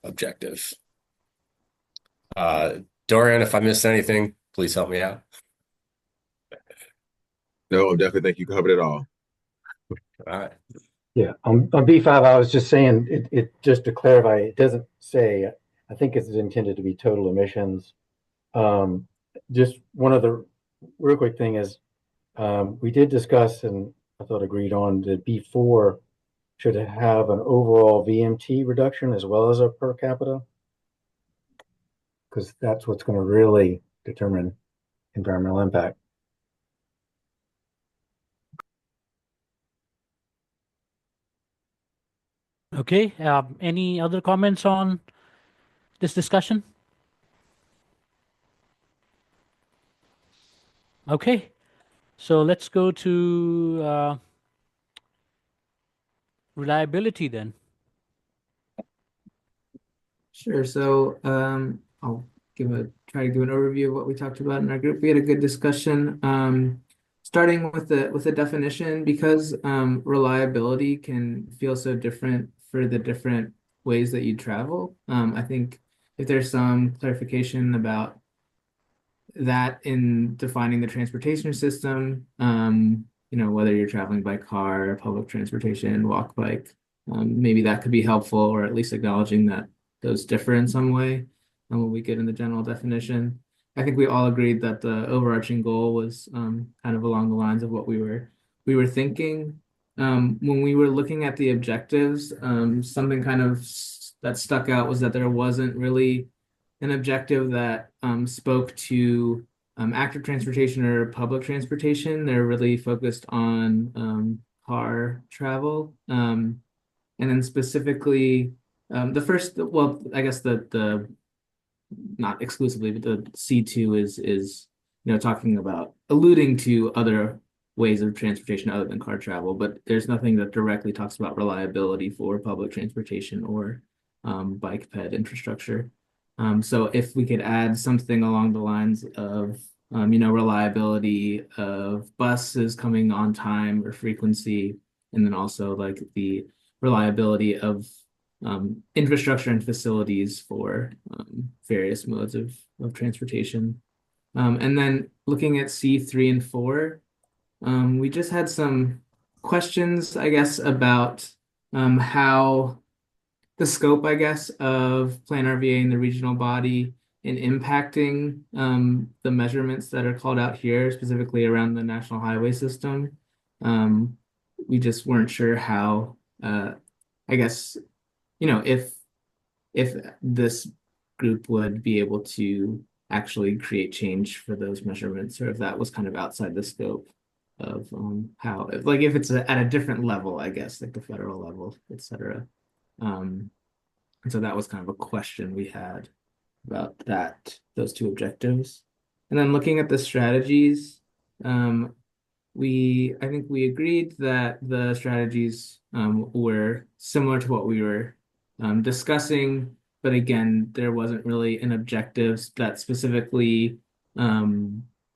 objective. Dorian, if I missed anything, please help me out. No, definitely think you covered it all. All right. Yeah, on B5, I was just saying it just to clarify, it doesn't say, I think it's intended to be total emissions. Just one other real quick thing is we did discuss and I thought agreed on that B4 should have an overall VMT reduction as well as a per capita, because that's what's going to really determine environmental impact. Okay. Any other comments on this discussion? Okay. So let's go to reliability then. Sure. So I'll try to give an overview of what we talked about in our group. We had a good discussion. Starting with the definition, because reliability can feel so different for the different ways that you travel. I think if there's some clarification about that in defining the transportation system, whether you're traveling by car, public transportation, walk, bike, maybe that could be helpful, or at least acknowledging that those differ in some way when we get in the general definition. I think we all agreed that the overarching goal was kind of along the lines of what we were thinking. When we were looking at the objectives, something kind of that stuck out was that there wasn't really an objective that spoke to active transportation or public transportation. They're really focused on car travel. And then specifically, the first, well, I guess the not exclusively, but the C2 is talking about alluding to other ways of transportation other than car travel, but there's nothing that directly talks about reliability for public transportation or bike ped infrastructure. So if we could add something along the lines of reliability of buses coming on time or frequency, and then also like the reliability of infrastructure and facilities for various modes of transportation. And then looking at C3 and 4, we just had some questions, I guess, about how the scope, I guess, of Plan RVA and the regional body in impacting the measurements that are called out here, specifically around the national highway system. We just weren't sure how, I guess, if this group would be able to actually create change for those measurements, or if that was kind of outside the scope of how, if it's at a different level, I guess, like the federal level, et cetera. And so that was kind of a question we had about those two objectives. And then looking at the strategies, I think we agreed that the strategies were similar to what we were discussing, but again, there wasn't really an objective that specifically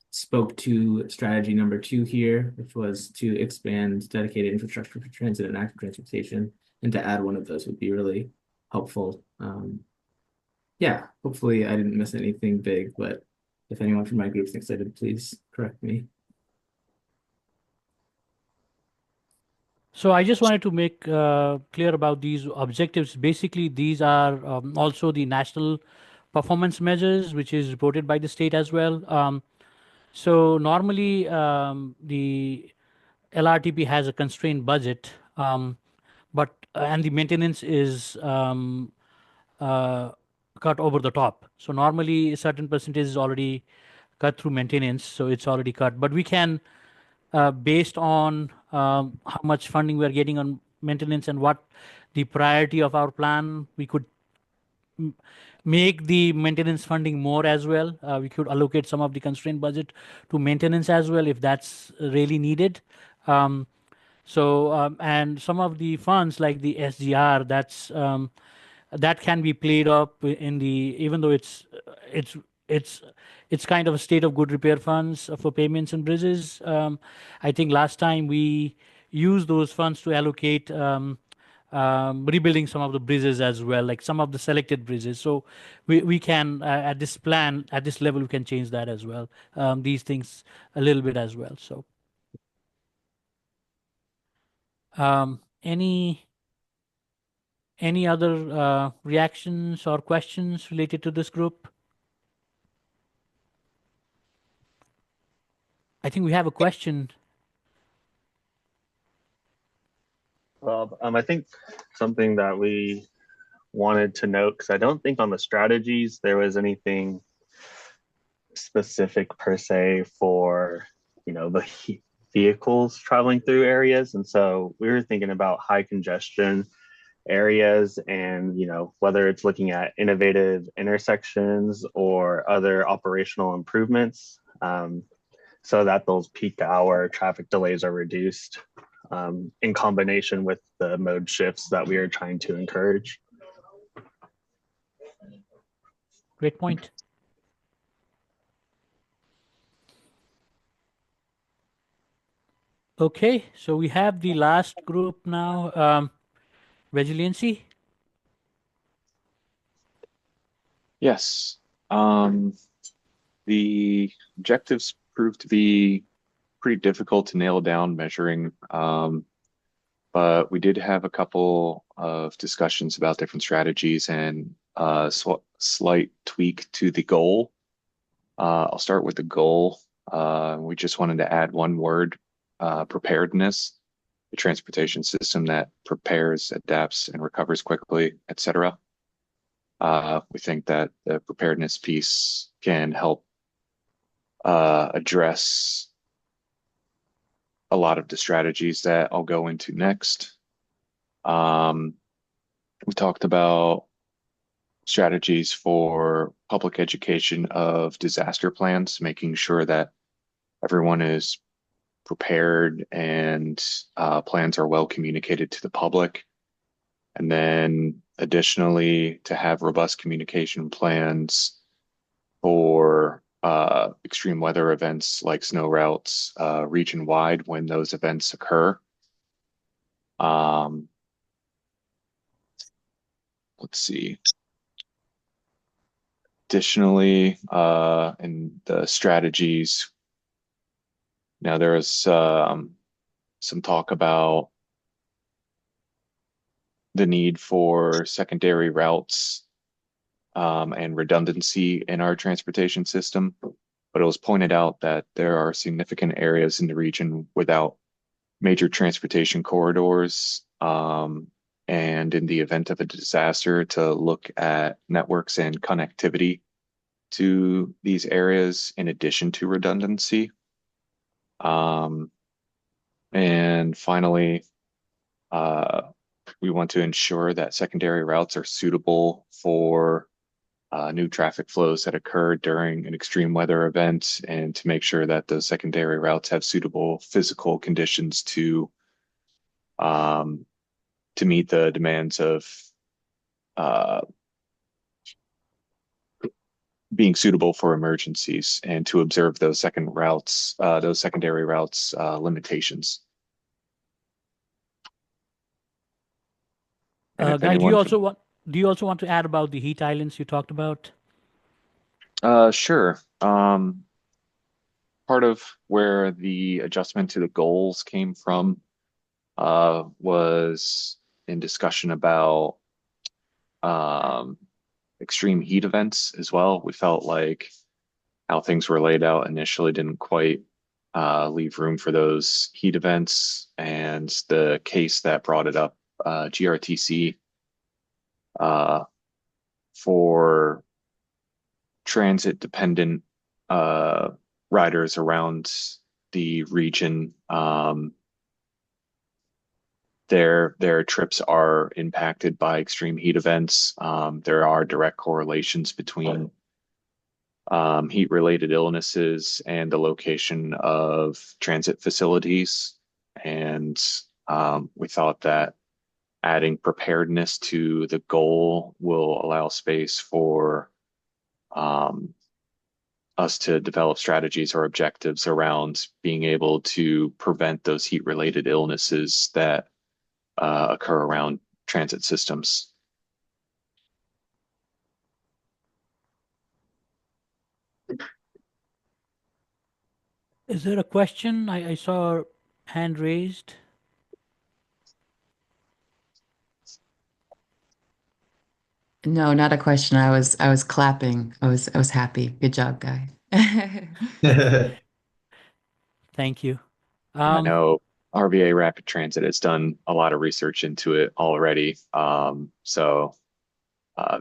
spoke to strategy number 2 here, which was to expand dedicated infrastructure for transit and active transportation, and to add one of those would be really helpful. Yeah, hopefully I didn't miss anything big, but if anyone from my group thinks I did, please correct me. So I just wanted to make clear about these objectives. Basically, these are also the national performance measures, which is reported by the state as well. So normally, the LRTP has a constrained budget, but and the maintenance is cut over the top. So normally, a certain percentage is already cut through maintenance, so it's already cut. But we can, based on how much funding we are getting on maintenance and what the priority of our plan, we could make the maintenance funding more as well. We could allocate some of the constrained budget to maintenance as well if that's really needed. Um, and some of the funds like the SGR, that can be played up in the, even though it's it's it's kind of a state of good repair funds for payments and bridges. I think last time we used those funds to allocate rebuilding some of the bridges as well, like some of the selected bridges. So we can at this plan, at this level, we can change that as well. These things a little bit as well. So any other reactions or questions related to this group? I think we have a question. I think something that we wanted to note, because I don't think on the strategies there was anything specific per se for, the vehicles traveling through areas. And so we were thinking about high congestion areas and, whether it's looking at innovative intersections or other operational improvements, so that those peak hour traffic delays are reduced, in combination with the mode shifts that we are trying to encourage. Great point. Okay, so we have the last group now, resiliency. Yes. The objectives proved to be pretty difficult to nail down measuring, but we did have a couple of discussions about different strategies and a slight tweak to the goal. I'll start with the goal. We just wanted to add one word, preparedness, a transportation system that prepares, adapts, and recovers quickly, etc. We think that the preparedness piece can help address a lot of the strategies that I'll go into next. We talked about strategies for public education of disaster plans, making sure that everyone is prepared and plans are well communicated to the public. And then additionally, to have robust communication plans for extreme weather events like snow routes region-wide when those events occur. Let's see. Additionally, in the strategies, now there is some talk about the need for secondary routes and redundancy in our transportation system, but it was pointed out that there are significant areas in the region without major transportation corridors. And in the event of a disaster, to look at networks and connectivity to these areas in addition to redundancy. And finally, we want to ensure that secondary routes are suitable for new traffic flows that occur during an extreme weather event, and to make sure that those secondary routes have suitable physical conditions to meet the demands of being suitable for emergencies, and to observe those secondary routes limitations. And Guy, do you also want to add about the heat islands you talked about? Sure. Part of where the adjustment to the goals came from was in discussion about extreme heat events as well. We felt like how things were laid out initially didn't quite leave room for those heat events, and the case that brought it up, GRTC, for transit dependent riders around the region, their trips are impacted by extreme heat events. There are direct correlations between heat-related illnesses and the location of transit facilities. And we thought that adding preparedness to the goal will allow space for us to develop strategies or objectives around being able to prevent those heat-related illnesses that occur around transit systems. Is there a question? I saw a hand raised. No, not a question. I was clapping. I was happy. Good job, Guy. Thank you. I know RVA Rapid Transit has done a lot of research into it already. So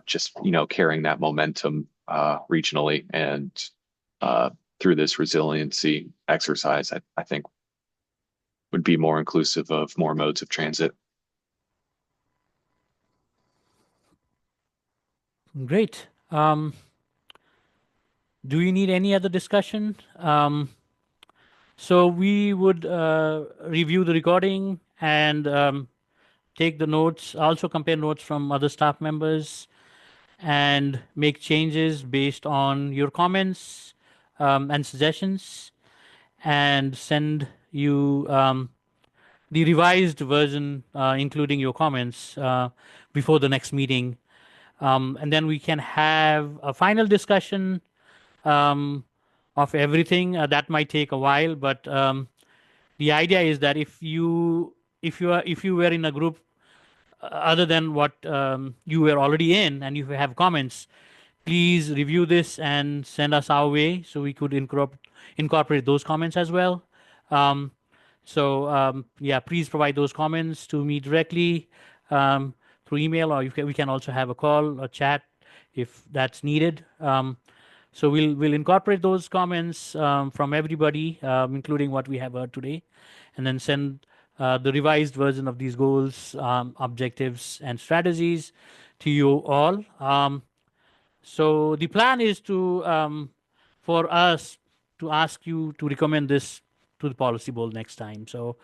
just, carrying that momentum regionally and through this resiliency exercise, I think would be more inclusive of more modes of transit. Great. Do you need any other discussion? So we would review the recording and take the notes, also compare notes from other staff members, and make changes based on your comments and suggestions, and send you the revised version, including your comments, before the next meeting. And then we can have a final discussion of everything. That might take a while, but the idea is that if you were in a group other than what you were already in, and if you have comments, please review this and send us our way so we could incorporate those comments as well. Yeah, please provide those comments to me directly through email, or we can also have a call or chat if that's needed. So we'll incorporate those comments from everybody, including what we have heard today, and then send the revised version of these goals, objectives, and strategies to you all. So the plan is for us to ask you to recommend this to the policy board next time. So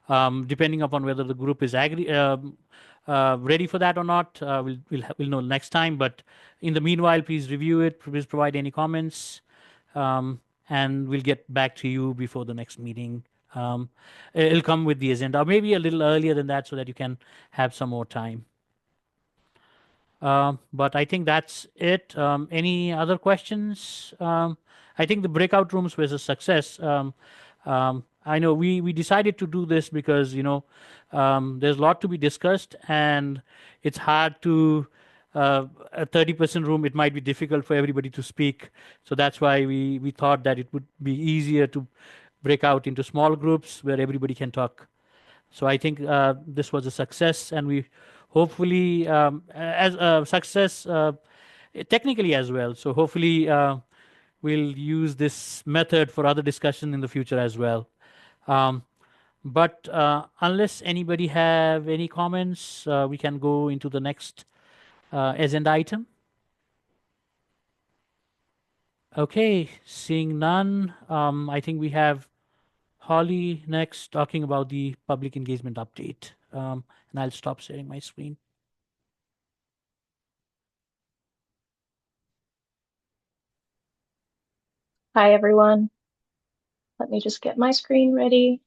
depending upon whether the group is ready for that or not, we'll know next time. But in the meanwhile, please review it. Please provide any comments, and we'll get back to you before the next meeting. It'll come with the agenda, or maybe a little earlier than that, so that you can have some more time. But I think that's it. Any other questions? I think the breakout rooms was a success. I know we decided to do this because, there's a lot to be discussed, and it's hard to, a 30% room, it might be difficult for everybody to speak. So that's why we thought that it would be easier to break out into small groups where everybody can talk. So I think this was a success, and we hopefully, as a success technically as well. So hopefully we'll use this method for other discussion in the future as well. But unless anybody have any comments, we can go into the next agenda item. Okay, seeing none, I think we have Holly next talking about the public engagement update. And I'll stop sharing my screen. Hi, everyone. Let me just get my screen ready.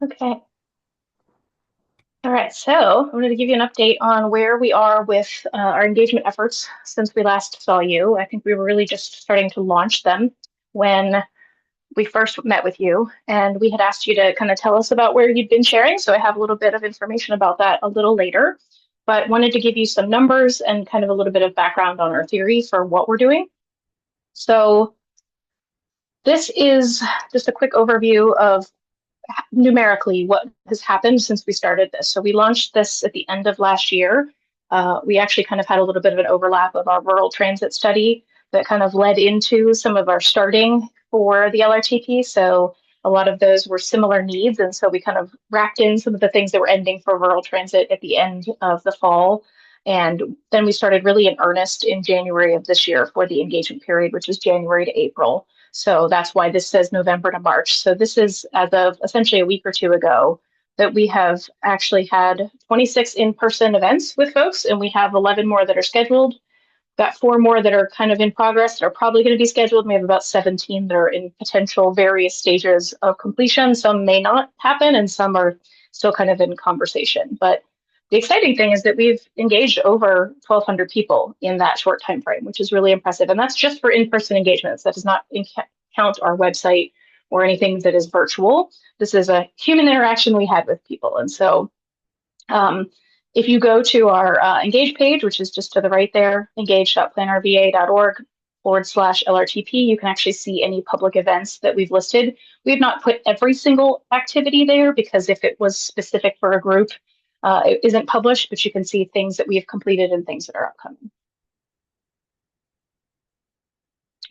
Okay. All right, so I'm going to give you an update on where we are with our engagement efforts since we last saw you. I think we were really just starting to launch them when we first met with you, and we had asked you to kind of tell us about where you'd been sharing. So I have a little bit of information about that a little later, but wanted to give you some numbers and kind of a little bit of background on our theory for what we're doing. So this is just a quick overview of numerically what has happened since we started this. So we launched this at the end of last year. We actually kind of had a little bit of an overlap of our rural transit study that kind of led into some of our starting for the LRTP. So a lot of those were similar needs. And so we kind of wrapped in some of the things that were ending for rural transit at the end of the fall. And then we started really in earnest in January of this year for the engagement period, which was January to April. So that's why this says November to March. So this is as of essentially a week or two ago that we have actually had 26 in-person events with folks, and we have 11 more that are scheduled. Got 4 more that are kind of in progress that are probably going to be scheduled. We have about 17 that are in potential various stages of completion. Some may not happen, and some are still kind of in conversation. But the exciting thing is that we've engaged over 1,200 people in that short time frame, which is really impressive. And that's just for in-person engagements. That does not count our website or anything that is virtual. This is a human interaction we had with people. And so if you go to our Engage page, which is just to the right there, engage.planrva.org/LRTP, you can actually see any public events that we've listed. We've not put every single activity there because if it was specific for a group, it isn't published, but you can see things that we have completed and things that are upcoming.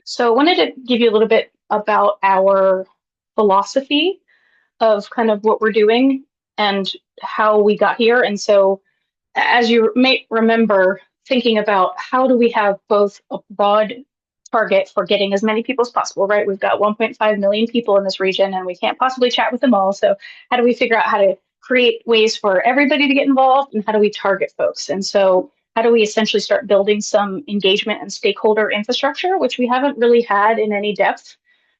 So I wanted to give you a little bit about our philosophy of kind of what we're doing and how we got here. And so as you may remember, thinking about how do we have both a broad target for getting as many people as possible, right? We've got 1.5 million people in this region and we can't possibly chat with them all. So how do we figure out how to create ways for everybody to get involved, and how do we target folks? And so how do we essentially start building some engagement and stakeholder infrastructure, which we haven't really had in any depth,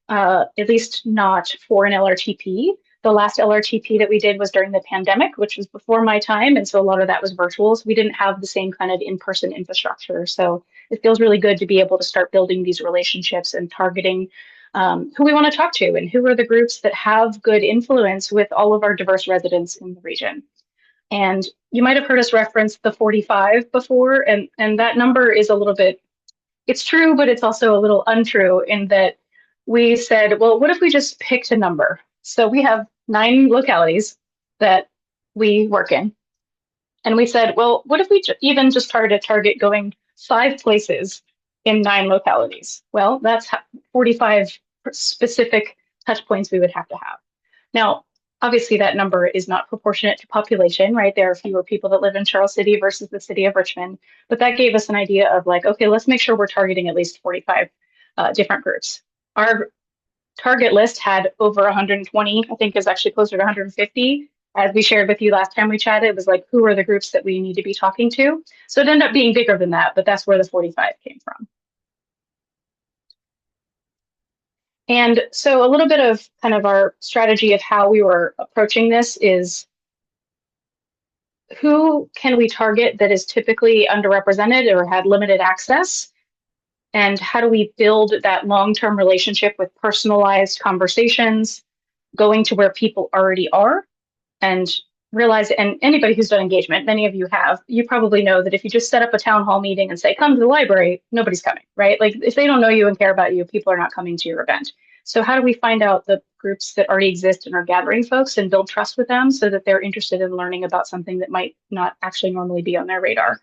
at least not for an LRTP. The last LRTP that we did was during the pandemic, which was before my time. And so a lot of that was virtual. So we didn't have the same kind of in-person infrastructure. So it feels really good to be able to start building these relationships and targeting who we want to talk to and who are the groups that have good influence with all of our diverse residents in the region. And you might have heard us reference the 45 before, and that number is a little bit, it's true, but it's also a little untrue in that we said, well, what if we just picked a number? So we have 9 localities that we work in. And we said, well, what if we even just started a target going 5 places in 9 localities? Well, that's 45 specific touch points we would have to have. Now, obviously that number is not proportionate to population, right? There are fewer people that live in Charles City versus the city of Richmond, but that gave us an idea of like, okay, let's make sure we're targeting at least 45 different groups. Our target list had over 120, I think is actually closer to 150. As we shared with you last time we chatted, it was like, who are the groups that we need to be talking to? So it ended up being bigger than that, but that's where the 45 came from. And so a little bit of kind of our strategy of how we were approaching this is, who can we target that is typically underrepresented or had limited access? And how do we build that long-term relationship with personalized conversations, going to where people already are, and realize, and anybody who's done engagement, many of you have, you probably know that if you just set up a town hall meeting and say, come to the library, nobody's coming, right? Like if they don't know you and care about you, people are not coming to your event. So how do we find out the groups that already exist and are gathering folks and build trust with them so that they're interested in learning about something that might not actually normally be on their radar?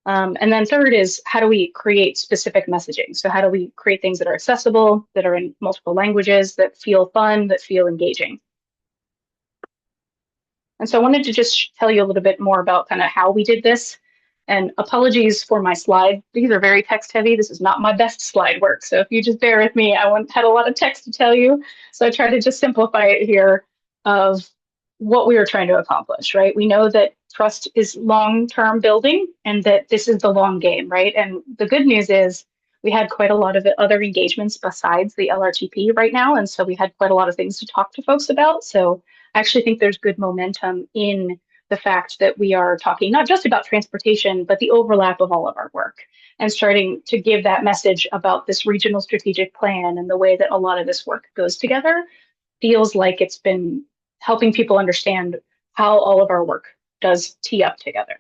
And then third is, how do we create specific messaging? So how do we create things that are accessible, that are in multiple languages, that feel fun, that feel engaging? And so I wanted to just tell you a little bit more about kind of how we did this. And apologies for my slide. These are very text heavy. This is not my best slide work. So if you just bear with me, I had a lot of text to tell you. So I tried to just simplify it here of what we were trying to accomplish, right? We know that trust is long-term building and that this is the long game, right? And the good news is we had quite a lot of other engagements besides the LRTP right now. And so we had quite a lot of things to talk to folks about. So I actually think there's good momentum in the fact that we are talking not just about transportation, but the overlap of all of our work and starting to give that message about this regional strategic plan and the way that a lot of this work goes together feels like it's been helping people understand how all of our work does tee up together.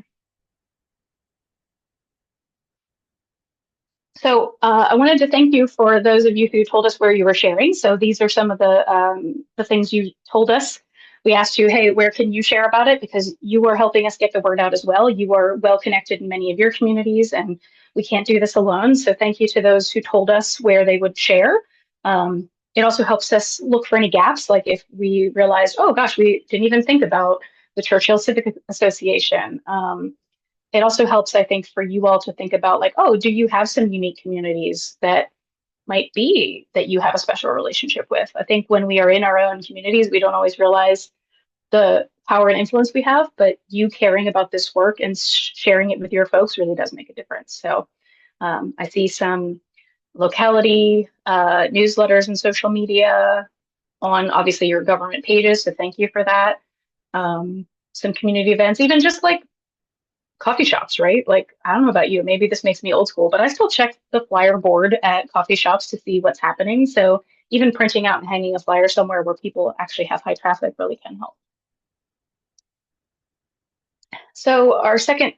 So I wanted to thank you for those of you who told us where you were sharing. So these are some of the things you told us. We asked you, hey, where can you share about it? Because you are helping us get the word out as well. You are well connected in many of your communities, and we can't do this alone. So thank you to those who told us where they would share. It also helps us look for any gaps, like if we realized, oh gosh, we didn't even think about the Churchill Civic Association. It also helps, I think, for you all to think about like, oh, do you have some unique communities that might be that you have a special relationship with? I think when we are in our own communities, we don't always realize the power and influence we have, but you caring about this work and sharing it with your folks really does make a difference. So I see some locality newsletters and social media on obviously your government pages, so thank you for that. Some community events, even just like coffee shops, right? Like, I don't know about you, maybe this makes me old school, but I still check the flyer board at coffee shops to see what's happening. So even printing out and hanging a flyer somewhere where people actually have high traffic really can help. So our second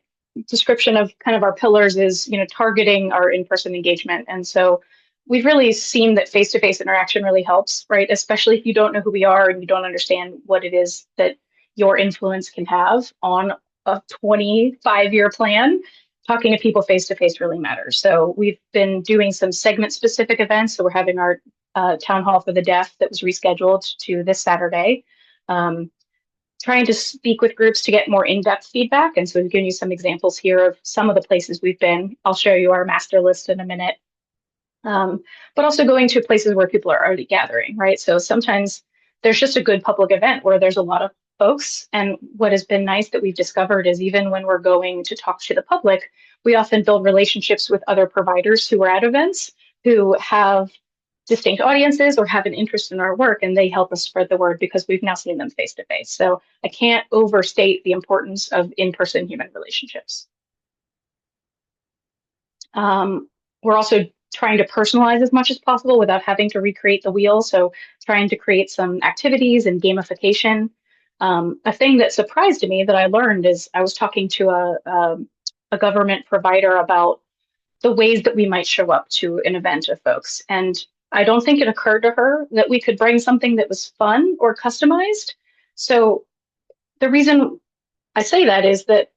description of kind of our pillars is, targeting our in-person engagement. And so we've really seen that face-to-face interaction really helps, right? Especially if you don't know who we are and you don't understand what it is that your influence can have on a 25-year plan. Talking to people face-to-face really matters. So we've been doing some segment-specific events. So we're having our town hall for the deaf that was rescheduled to this Saturday. Trying to speak with groups to get more in-depth feedback. And so we've given you some examples here of some of the places we've been. I'll show you our master list in a minute. But also going to places where people are already gathering, right? So sometimes there's just a good public event where there's a lot of folks. And what has been nice that we've discovered is even when we're going to talk to the public, we often build relationships with other providers who are at events who have distinct audiences or have an interest in our work, and they help us spread the word because we've now seen them face to face. So I can't overstate the importance of in-person human relationships. We're also trying to personalize as much as possible without having to recreate the wheel. So trying to create some activities and gamification. A thing that surprised me that I learned is I was talking to a government provider about the ways that we might show up to an event of folks. And I don't think it occurred to her that we could bring something that was fun or customized. So the reason I say that is that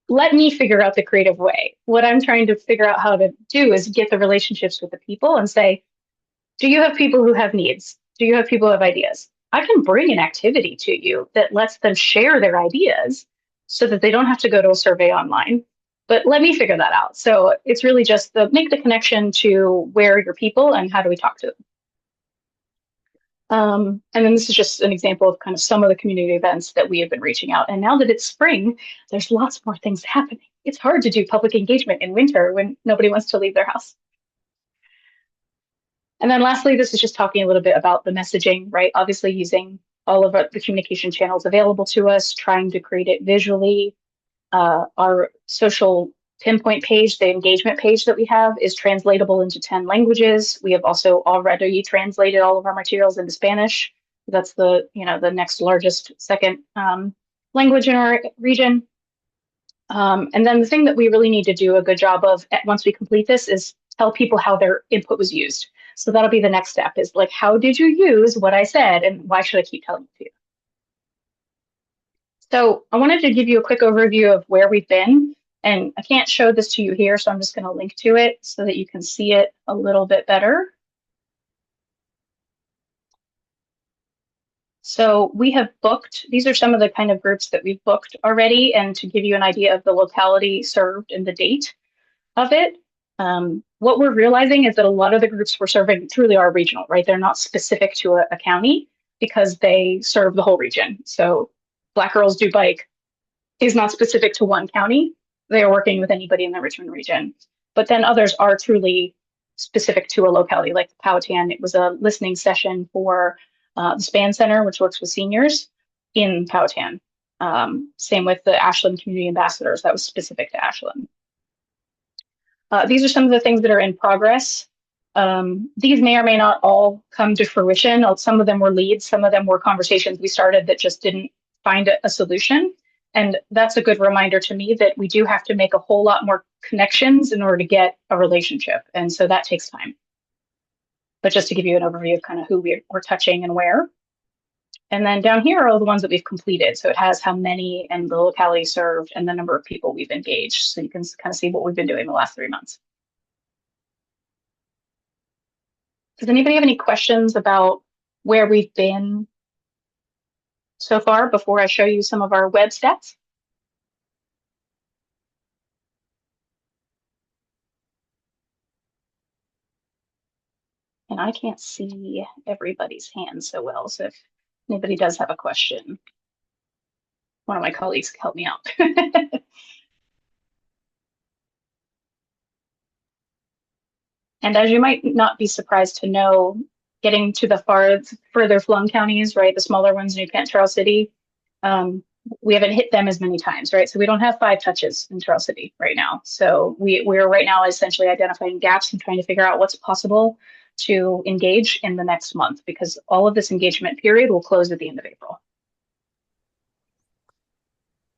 let me figure out the creative way. What I'm trying to figure out how to do is get the relationships with the people and say, do you have people who have needs? Do you have people who have ideas? I can bring an activity to you that lets them share their ideas so that they don't have to go to a survey online. But let me figure that out. So it's really just make the connection to where are your people and how do we talk to them. And then this is just an example of kind of some of the community events that we have been reaching out. And now that it's spring, there's lots more things happening. It's hard to do public engagement in winter when nobody wants to leave their house. And then lastly, this is just talking a little bit about the messaging, right? Obviously using all of the communication channels available to us, trying to create it visually. Our social pinpoint page, the engagement page that we have, is translatable into 10 languages. We have also already translated all of our materials into Spanish. That's the next largest second language in our region. And then the thing that we really need to do a good job of once we complete this is tell people how their input was used. So that'll be the next step, is like, how did you use what I said and why should I keep telling it to you? So I wanted to give you a quick overview of where we've been, and I can't show this to you here, so I'm just going to link to it so that you can see it a little bit better. So we have booked, these are some of the kind of groups that we've booked already, and to give you an idea of the locality served and the date of it. What we're realizing is that a lot of the groups we're serving truly are regional, right? They're not specific to a county because they serve the whole region. So Black Girls Do Bike is not specific to one county. They are working with anybody in the Richmond region. But then others are truly specific to a locality, like Powhatan. It was a listening session for the Span Center, which works with seniors in Powhatan. Same with the Ashland Community Ambassadors. That was specific to Ashland. These are some of the things that are in progress. These may or may not all come to fruition. Some of them were leads. Some of them were conversations we started that just didn't find a solution. And that's a good reminder to me that we do have to make a whole lot more connections in order to get a relationship. And so that takes time. But just to give you an overview of kind of who we're touching and where. And then down here are all the ones that we've completed. So it has how many and the locality served and the number of people we've engaged. So you can kind of see what we've been doing the last 3 months. Does anybody have any questions about where we've been so far before I show you some of our web stats? And I can't see everybody's hand so well. So if anybody does have a question, one of my colleagues can help me out. And as you might not be surprised to know, getting to the further flung counties, right, the smaller ones, New Kent, Charles City, we haven't hit them as many times, right? So we don't have 5 touches in Charles City right now. So we're right now essentially identifying gaps and trying to figure out what's possible to engage in the next month, because all of this engagement period will close at the end of April.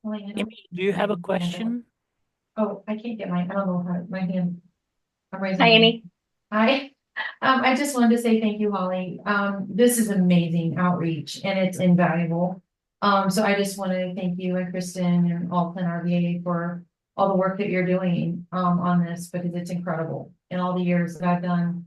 Amy, do you have a question? Oh, I can't get I don't know how my hand. I'm raising. Hi, Amy. Hi. I just wanted to say thank you, Holly. This is amazing outreach and it's invaluable. So I just want to thank you and Kristen and all Plan RVA for all the work that you're doing on this, because it's incredible. In all the years that I've done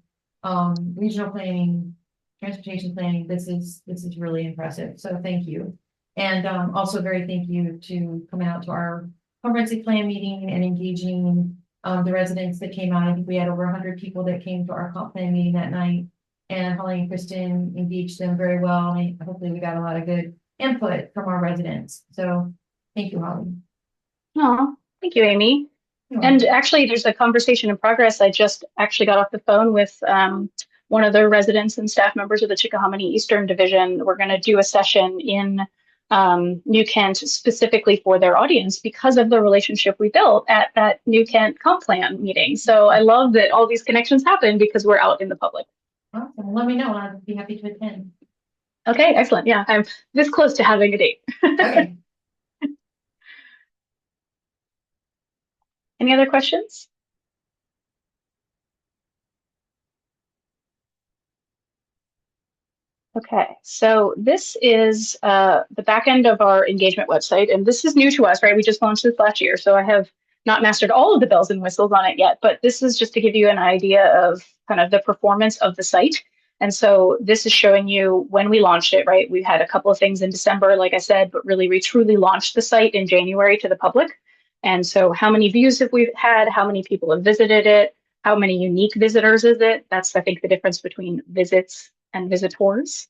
regional planning, transportation planning, this is really impressive. So thank you. And also very thank you to coming out to our comprehensive plan meeting and engaging the residents that came out. I think we had over 100 people that came to our comp plan meeting that night, and Holly and Kristen engaged them very well. And hopefully we got a lot of good input from our residents. So thank you, Holly. Oh, thank you, Amy. And actually, there's a conversation in progress. I just actually got off the phone with one of the residents and staff members of the Chickahominy Eastern Division. We're going to do a session in New Kent specifically for their audience because of the relationship we built at that New Kent comp plan meeting. So I love that all these connections happen because we're out in the public. Awesome. Let me know. I'd be happy to attend. Okay, excellent. Yeah, I'm this close to having a date. Okay. Any other questions? Okay, so this is the back end of our engagement website, and this is new to us, right? We just launched this last year, so I have not mastered all of the bells and whistles on it yet, but this is just to give you an idea of kind of the performance of the site. And so this is showing you when we launched it, right? We had a couple of things in December, like I said, but really we truly launched the site in January to the public. And so how many views have we had? How many people have visited it? How many unique visitors is it? That's, I think, the difference between visits and visitors.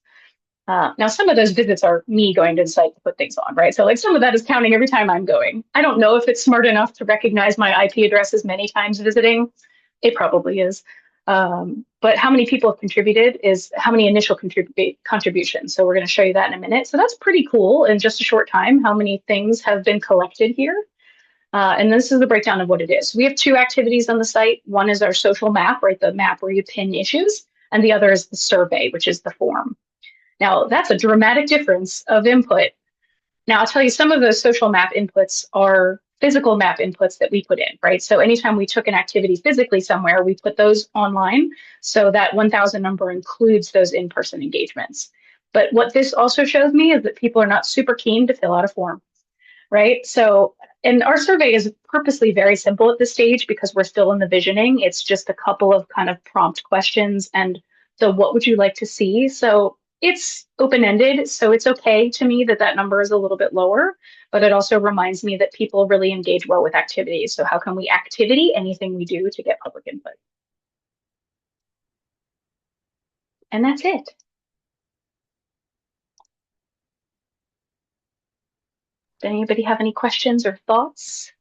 Now, some of those visits are me going to the site to put things on, right? So like some of that is counting every time I'm going. I don't know if it's smart enough to recognize my IP address as many times visiting. It probably is. But how many people have contributed is how many initial contributions. So we're going to show you that in a minute. So that's pretty cool in just a short time, how many things have been collected here. And this is the breakdown of what it is. We have two activities on the site. One is our social map, right? The map where you pin issues. And the other is the survey, which is the form. Now, that's a dramatic difference of input. Now, I'll tell you, some of those social map inputs are physical map inputs that we put in, right? So anytime we took an activity physically somewhere, we put those online. So that 1,000 number includes those in-person engagements. But what this also shows me is that people are not super keen to fill out a form, right? So, and our survey is purposely very simple at this stage because we're still in the visioning. It's just a couple of kind of prompt questions and the what would you like to see? So it's open-ended, so it's okay to me that that number is a little bit lower, but it also reminds me that people really engage well with activities. So how can we activity anything we do to get public input? And that's it. Does anybody have any questions or thoughts?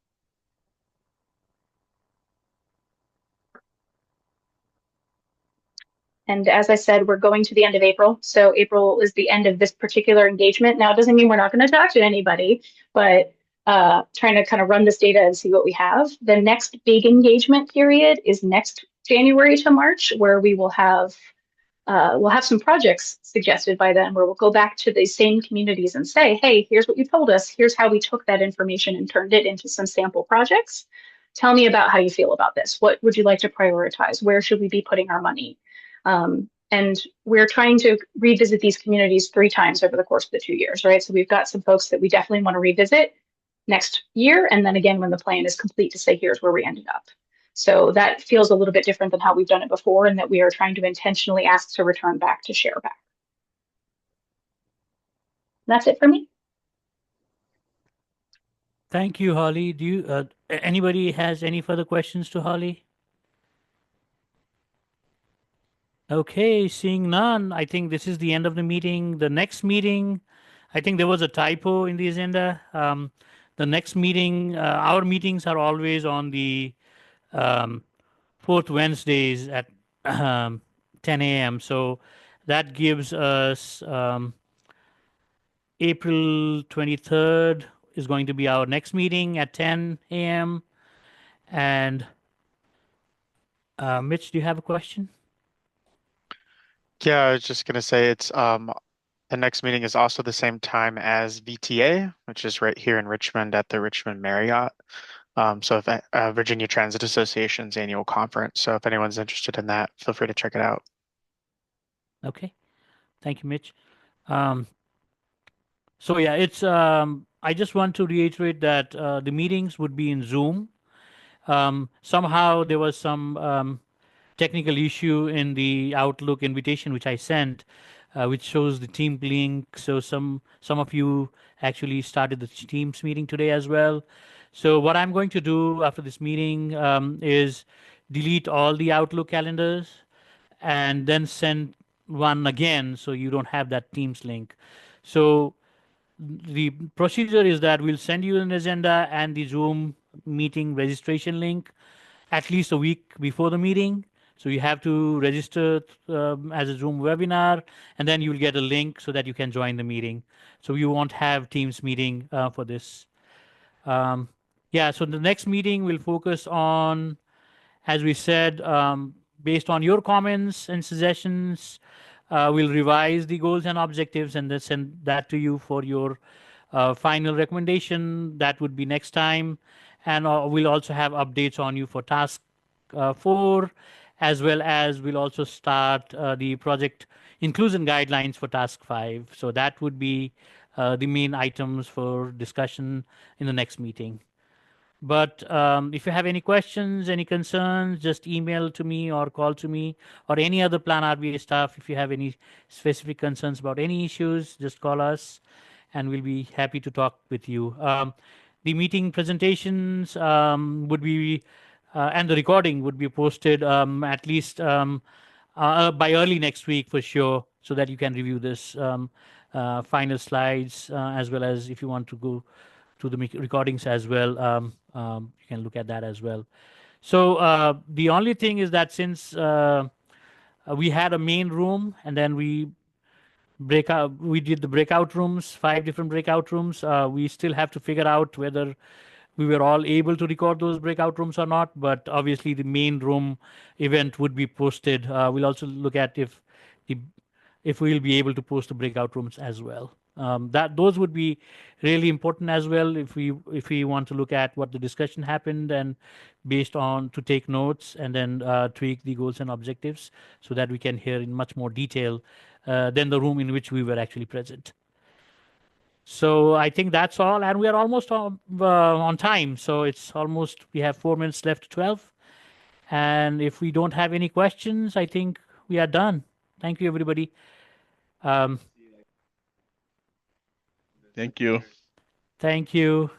And as I said, we're going to the end of April. So April is the end of this particular engagement. Now, it doesn't mean we're not going to talk to anybody, but trying to kind of run this data and see what we have. The next big engagement period is next January to March, where we will have we'll have some projects suggested by then where we'll go back to the same communities and say, hey, here's what you told us. Here's how we took that information and turned it into some sample projects. Tell me about how you feel about this. What would you like to prioritize? Where should we be putting our money? And we're trying to revisit these communities 3 times over the course of the 2 years, right? So we've got some folks that we definitely want to revisit next year. And then again, when the plan is complete, to say, here's where we ended up. So that feels a little bit different than how we've done it before, and that we are trying to intentionally ask to return back to share back. That's it for me. Thank you, Holly. Do you anybody has any further questions to Holly? Okay, seeing none, I think this is the end of the meeting. The next meeting, I think there was a typo in the agenda. The next meeting, our meetings are always on the fourth Wednesdays at 10 a.m. So that gives us April 23rd is going to be our next meeting at 10 a.m. And Mitch, do you have a question? Yeah, I was just gonna say it's the next meeting is also the same time as VTA, which is right here in Richmond at the Richmond Marriott. So if Virginia Transit Association's annual conference. So if anyone's interested in that, feel free to check it out. Okay, thank you, Mitch. So yeah, it's I just want to reiterate that the meetings would be in Zoom. Somehow there was some technical issue in the Outlook invitation which I sent, which shows the team link. So some of you actually started the Teams meeting today as well. So what I'm going to do after this meeting is delete all the Outlook calendars and then send one again so you don't have that Teams link. So the procedure is that we'll send you an agenda and the Zoom meeting registration link at least a week before the meeting. So you have to register as a Zoom webinar, and then you'll get a link so that you can join the meeting. So you won't have Teams meeting for this. Yeah, so the next meeting will focus on, as we said, based on your comments and suggestions, we'll revise the goals and objectives and then send that to you for your final recommendation. That would be next time. And we'll also have updates on you for task 4, as well as we'll also start the project inclusion guidelines for task 5. So that would be the main items for discussion in the next meeting. But if you have any questions, any concerns, just email to me or call to me or any other Plan RBA staff. If you have any specific concerns about any issues, just call us and we'll be happy to talk with you. The meeting presentations would be, and the recording would be posted at least by early next week for sure. so that you can review this final slides, as well as if you want to go to the recordings as well, you can look at that as well. So the only thing is that since we had a main room and then we did the breakout rooms, 5 different breakout rooms. We still have to figure out whether we were all able to record those breakout rooms or not, but obviously the main room event would be posted. We'll also look at if we'll be able to post the breakout rooms as well. Those would be really important as well if we want to look at what the discussion happened and based on to take notes and then tweak the goals and objectives so that we can hear in much more detail than the room in which we were actually present. So I think that's all, and we are almost on time. So it's almost, we have 4 minutes left to 12. And if we don't have any questions, I think we are done. Thank you, everybody. Thank you. Thank you.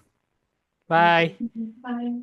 Bye. Bye.